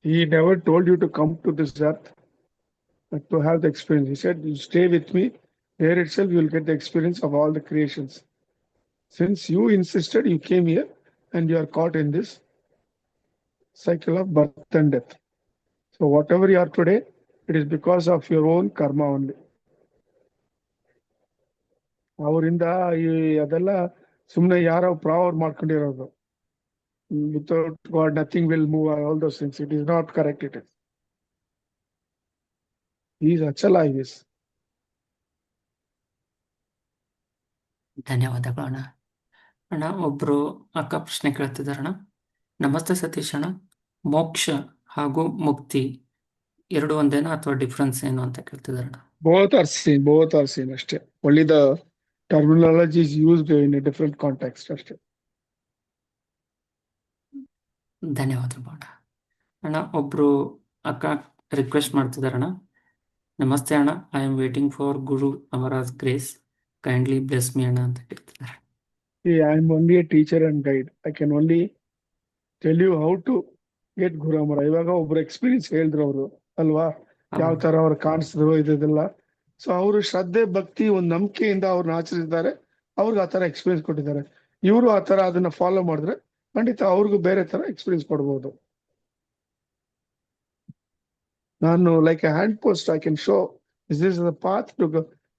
He never told you to come to this earth to have the experience. He said, you stay with me. There itself you will get the experience of all the creations. Since you insisted, you came here and you are caught in this cycle of birth and death. So whatever you are today, it is because of your own karma only. ಅವರಿಂದ ಅದೆಲ್ಲ ಸುಮ್ಮನೆ ಯಾರೋ ಪ್ರಾವರ್ ಮಾಡ್ಕೊಂಡಿರೋದು. Without God, nothing will move, all those things. It is not correct. It is. He is Achala, he is. ಧನ್ಯವಾದಗಳು ಅಣ್ಣ. ಅಣ್ಣ ಒಬ್ರು ಅಕ್ಕ ಪ್ರಶ್ನೆ ಕೇಳ್ತಿದಾರಣ್ಣ. ನಮಸ್ತೆ ಸತೀಶ್ ಅಣ್ಣ. ಮೋಕ್ಷ ಹಾಗೂ ಮುಕ್ತಿ ಎರಡು ಒಂದೇನಾ ಅಥವಾ ಡಿಫ್ರೆನ್ಸ್ ಏನು ಅಂತ ಕೇಳ್ತಿದಾರಣ್ಣ. Both are seen ಅಷ್ಟೇ. Only the terminology is used in a different context ಅಷ್ಟೇ. ಧನ್ಯವಾದಗಳು ಅಣ್ಣ. ಅಣ್ಣ ಒಬ್ರು ಅಕ್ಕ ರಿಕ್ವೆಸ್ಟ್ ಮಾಡ್ತಿದಾರಣ್ಣ. ನಮಸ್ತೆ ಅಣ್ಣ, I am waiting for Guru Amara's grace, kindly bless me ಅಣ್ಣ ಅಂತ ಕೇಳ್ತಿದ್ದಾರೆ. See, I am only a teacher and guide. I can only tell you how to get Guru Amara. ಇವಾಗ ಒಬ್ರು ಎಕ್ಸ್ಪೀರಿಯನ್ಸ್ ಹೇಳಿದ್ರು ಅವರು ಅಲ್ವಾ, ಯಾವ ತರ ಅವ್ರು ಕಾಣಿಸಿದ್ರು ಇದೆಲ್ಲ. ಸೊ ಅವರು ಶ್ರದ್ಧೆ ಭಕ್ತಿ ಒಂದು ನಂಬಿಕೆಯಿಂದ ಅವ್ರನ್ನ ಆಚರಿಸಿದ್ದಾರೆ, ಅವ್ರಿಗೆ ಆ ತರ ಎಕ್ಸ್ಪೀರಿಯನ್ಸ್ ಕೊಟ್ಟಿದ್ದಾರೆ. ಇವರು ಆ ತರ ಅದನ್ನ ಫಾಲೋ ಮಾಡಿದ್ರೆ ಖಂಡಿತ ಅವ್ರಿಗೂ ಬೇರೆ ತರ ಎಕ್ಸ್ಪೀರಿಯನ್ಸ್ ಕೊಡ್ಬೋದು. ನಾನು like a hand post I can show this is the path to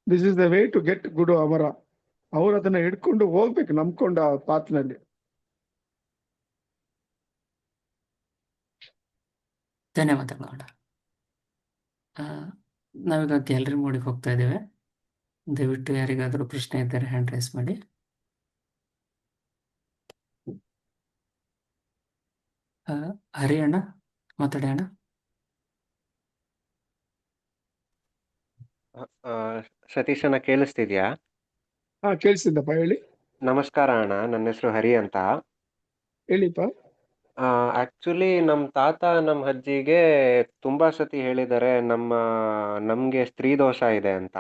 this is the way to get Guru Amara. ಅವ್ರು ಅದನ್ನ ಹಿಡ್ಕೊಂಡು ಹೋಗ್ಬೇಕು ನಂಬ್ಕೊಂಡು ಆ ಪಾತ್ನಲ್ಲಿ. ಧನ್ಯವಾದಗಳು ಅಣ್ಣ. ನಾವೀಗ ಗ್ಯಾಲರಿ ಮೋಡಿಗೆ ಹೋಗ್ತಾ ಇದ್ದೇವೆ. ದಯವಿಟ್ಟು ಯಾರಿಗಾದರೂ ಪ್ರಶ್ನೆ ಇದ್ದರೆ ಹ್ಯಾಂಡ್ ರೈಸ್ ಮಾಡಿ. ಹರಿ ಅಣ್ಣ ಮಾತಾಡಿ ಅಣ್ಣ. ಸತೀಶನ ಕೇಳಿಸ್ತಿದ್ಯಾ? ಹಾ ಕೇಳಿಸಿದ್ದಪ್ಪ, ಹೇಳಿ. ನಮಸ್ಕಾರ ಅಣ್ಣ, ನನ್ನ ಹೆಸರು ಹರಿ ಅಂತ. ಹೇಳಿಪ್ಪ. ಆಕ್ಚುಲಿ ನಮ್ಮ ತಾತ ನಮ್ಮ ಅಜ್ಜಿಗೆ ತುಂಬಾ ಸತಿ ಹೇಳಿದ್ದಾರೆ ನಮ್ಗೆ ಸ್ತ್ರೀ ದೋಷ ಇದೆ ಅಂತ.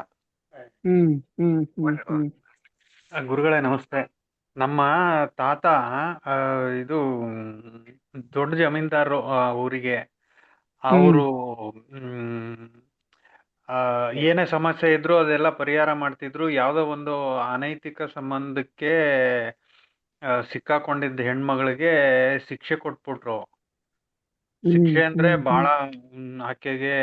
ಗುರುಗಳೇ ನಮಸ್ತೆ. ನಮ್ಮ ತಾತ ಇದು ದೊಡ್ಡ ಜಮೀನ್ದಾರರು ಊರಿಗೆ. ಅವರು ಏನೇ ಸಮಸ್ಯೆ ಇದ್ರು ಅದೆಲ್ಲ ಪರಿಹಾರ ಮಾಡ್ತಿದ್ರು. ಯಾವುದೋ ಒಂದು ಅನೈತಿಕ ಸಂಬಂಧಕ್ಕೆ ಸಿಕ್ಕಾಕೊಂಡಿದ್ದ ಹೆಣ್ಮಗಳಿಗೆ ಶಿಕ್ಷೆ ಕೊಟ್ಬಿಟ್ರು. ಹ್ಮ್ ಶಿಕ್ಷೆ ಅಂದ್ರೆ ಹ್ಮ್ ಬಹಳ ಹ್ಮ್ ಆಕೆಗೆ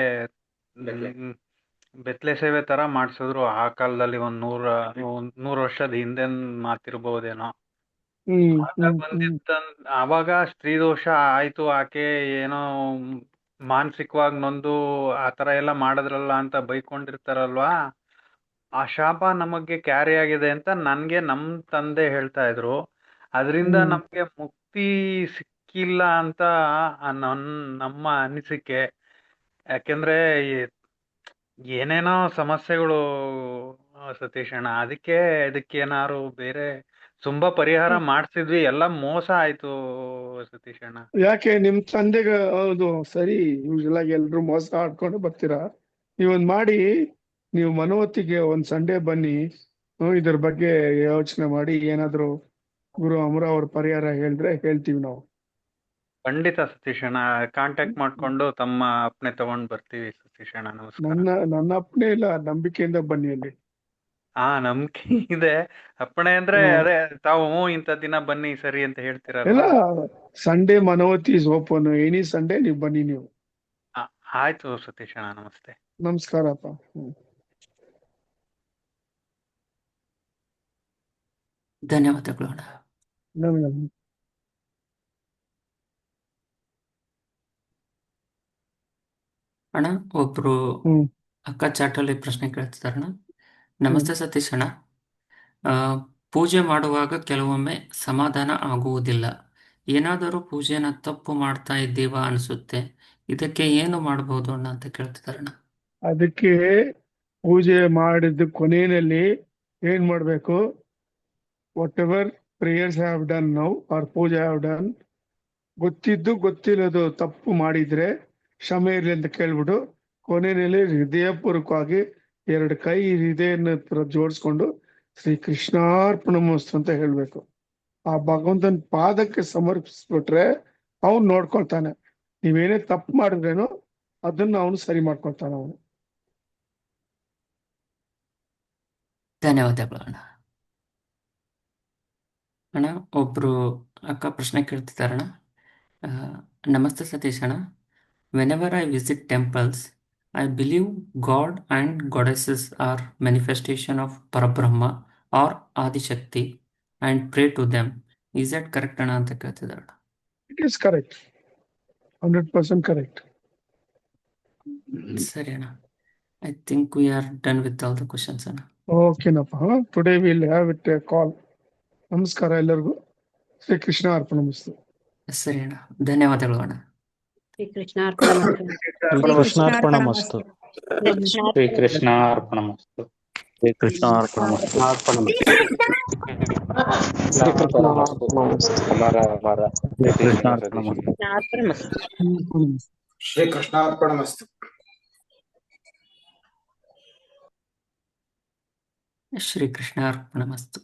ಬೆತ್ತಲೆ ಸೇವೆ ತರ ಮಾಡ್ಸಿದ್ರು. ಆ ಕಾಲದಲ್ಲಿ ಒಂದ್ 100 ವರ್ಷದ ಹಿಂದೆ ಮಾತಿರ್ಬಹುದೇನೋ. ಹ್ಮ್ ಆಗ ಹ್ಮ್ ಹ್ಮ್ ಬಂದಿದ್ದ ಆವಾಗ ಸ್ತ್ರೀ ದೋಷ ಆಯ್ತು, ಆಕೆ ಏನೋ ಮಾನಸಿಕವಾಗಿ ನೊಂದು ಆತರ ಎಲ್ಲ ಮಾಡಿದ್ರಲ್ಲ ಅಂತ ಬೈಕೊಂಡಿರ್ತಾರಲ್ವಾ, ಆ ಶಾಪ ನಮಗೆ ಕ್ಯಾರಿ ಆಗಿದೆ ಅಂತ ನನ್ಗೆ ನಮ್ ತಂದೆ ಹೇಳ್ತಾ ಇದ್ರು. ಅದರಿಂದ ಹ್ಮ್ ನಮ್ಗೆ ಮುಕ್ತಿ ಸಿಕ್ಕಿಲ್ಲ ಅಂತ ನಮ್ಮ ಅನಿಸಿಕೆ. ಯಾಕೆಂದ್ರೆ ಏನೇನೋ ಸಮಸ್ಯೆಗಳು ಸತೀಶ್ ಅಣ್ಣ, ಇದಕ್ಕೆ ಏನಾರು ಬೇರೆ ತುಂಬಾ ಪರಿಹಾರ ಮಾಡ್ಸಿದ್ವಿ, ಎಲ್ಲ ಮೋಸ ಆಯ್ತು ಸತೀಶ್ ಅಣ್ಣ. ಯಾಕೆ ನಿಮ್ ತಂದೆಗೆ ಹೌದು ಸರಿ, ಯೂಶಲ್ ಆಗಿ ಎಲ್ರು ಮೋಸ ಆಡ್ಕೊಂಡು ಬರ್ತೀರಾ. ನೀವೊಂದ್ ಮಾಡಿ, ನೀವು ಮನೋವತ್ತಿಗೆ ಒಂದ್ ಸಂಡೇ ಬನ್ನಿ, ಇದ್ರ ಬಗ್ಗೆ ಯೋಚನೆ ಮಾಡಿ ಏನಾದ್ರು ಗುರು ಅಮರ ಅವ್ರ ಪರಿಹಾರ ಹೇಳಿದ್ರೆ ಹೇಳ್ತೀವಿ ನಾವು. ಖಂಡಿತ ಸತೀಶ್ ಅಣ್ಣ, ಕಾಂಟ್ಯಾಕ್ಟ್ ಮಾಡ್ಕೊಂಡು ತಮ್ಮ ಅಪ್ಪಣೆ ತಗೊಂಡ್ ಬರ್ತೀವಿ ಸತೀಶ್ ಅಣ್ಣ. ನಮಸ್ಕಾರ. ನನ್ನ ಅಪ್ಪನೇ ಇಲ್ಲ, ನಂಬಿಕೆಯಿಂದ ಬನ್ನಿ ಅಲ್ಲಿ. ನಂಬಿಕೆ ಇದೆ. ಅಪ್ಪಣೆ ಅಂದ್ರೆ ಅದೇ ತಾವು ಇಂಥ ದಿನ ಬನ್ನಿ ಸರಿ ಅಂತ ಎಲ್ಲ ಹೇಳ್ತೀರಲ್ವಾ. Sunday Manovati is open, any Sunday ನೀವು ಬನ್ನಿ ನೀವು. ಆಯ್ತು ಸತೀಶ್ ಅಣ್ಣ, ನಮಸ್ತೆ. ನಮಸ್ಕಾರಪ್ಪ. ಧನ್ಯವಾದಗಳು ಅಣ್ಣ. ಅಣ್ಣ, ಒಬ್ರು ಅಕ್ಕ ಚಾಟಲ್ಲಿ ಪ್ರಶ್ನೆ ಕೇಳ್ತಿದಾರಣ್ಣ. ನಮಸ್ತೆ ಸತೀಶ್ ಅಣ್ಣ, ಪೂಜೆ ಮಾಡುವಾಗ ಕೆಲವೊಮ್ಮೆ ಸಮಾಧಾನ ಆಗುವುದಿಲ್ಲ. ಏನಾದರೂ ಪೂಜೆನ ತಪ್ಪು ಮಾಡ್ತಾ ಇದ್ದೀವಾ ಅನಿಸುತ್ತೆ. ಇದಕ್ಕೆ ಏನು ಮಾಡಬಹುದು ಅಣ್ಣ ಅಂತ ಕೇಳ್ತಿದಾರಣ್ಣ. ಅದಕ್ಕೆ ಪೂಜೆ ಮಾಡಿದ ಕೊನೆಯಲ್ಲಿ ಏನ್ ಮಾಡ್ಬೇಕು, whatever prayers have done now or puja have done, ಗೊತ್ತಿದ್ದು ಗೊತ್ತಿರೋದು ತಪ್ಪು ಮಾಡಿದ್ರೆ ಕ್ಷಮೆ ಇರಲಿ ಅಂತ ಕೇಳ್ಬಿಟ್ಟು ಕೊನೆಯಲ್ಲಿ ಹೃದಯಪೂರ್ವಕವಾಗಿ 2 ಕೈ ಹೃದಯನ ಜೋಡಿಸ್ಕೊಂಡು ಶ್ರೀ ಕೃಷ್ಣಾರ್ಪಣಮಸ್ತು ಅಂತ ಹೇಳ್ಬೇಕು. ಆ ಭಗವಂತನ ಪಾದಕ್ಕೆ ಸಮರ್ಪಿಸ್ಬಿಟ್ರೆ ಅವ್ನು ನೋಡ್ಕೊಳ್ತಾನೆ. ನೀವೇನೇ ತಪ್ಪು ಮಾಡಿದ್ರೇನು ಅದನ್ನ ಅವನು ಸರಿ ಮಾಡ್ಕೊಳ್ತಾನೆ ಅವನು. ಧನ್ಯವಾದಗಳು ಅಣ್ಣ. ಅಣ್ಣ, ಒಬ್ರು ಅಕ್ಕ ಪ್ರಶ್ನೆ ಕೇಳ್ತಿದಾರಣ್ಣ. ನಮಸ್ತೆ ಸತೀಶ್ ಅಣ್ಣ, whenever I visit temples I believe God and goddesses are manifestation of Parabrahma or Adishakti and pray to them. Is that correct ಅಣ್ಣ ಅಂತ ಕೇಳ್ತಿದ್ದಾರೆ? It is correct. 100% correct. ಸರಿ ಅಣ್ಣ. I think we are done with all the questions ಅಣ್ಣ. Okay ನಪ್ಪ. Today we'll have it a call. ನಮಸ್ಕಾರ ಎಲ್ಲರಿಗೂ. ಶ್ರೀ ಕೃಷ್ಣ ಅರ್ಪಣಮಸ್ತು. ಸರಿ ಅಣ್ಣ, ಧನ್ಯವಾದಗಳು ಅಣ್ಣ. ಶ್ರೀ ಕೃಷ್ಣಾರ್ಪಣಮಸ್ತು. ಶ್ರೀಕೃಷ್ಣಾರ್ಪಣಮಸ್ತು. ಶ್ರೀಕೃಷ್ಣಾರ್ಪಣಮಸ್ತು. ಶ್ರೀಕೃಷ್ಣಾರ್ಪಣಮಸ್ತು. ಶ್ರೀಕೃಷ್ಣಾರ್ಪಣಮಸ್ತು.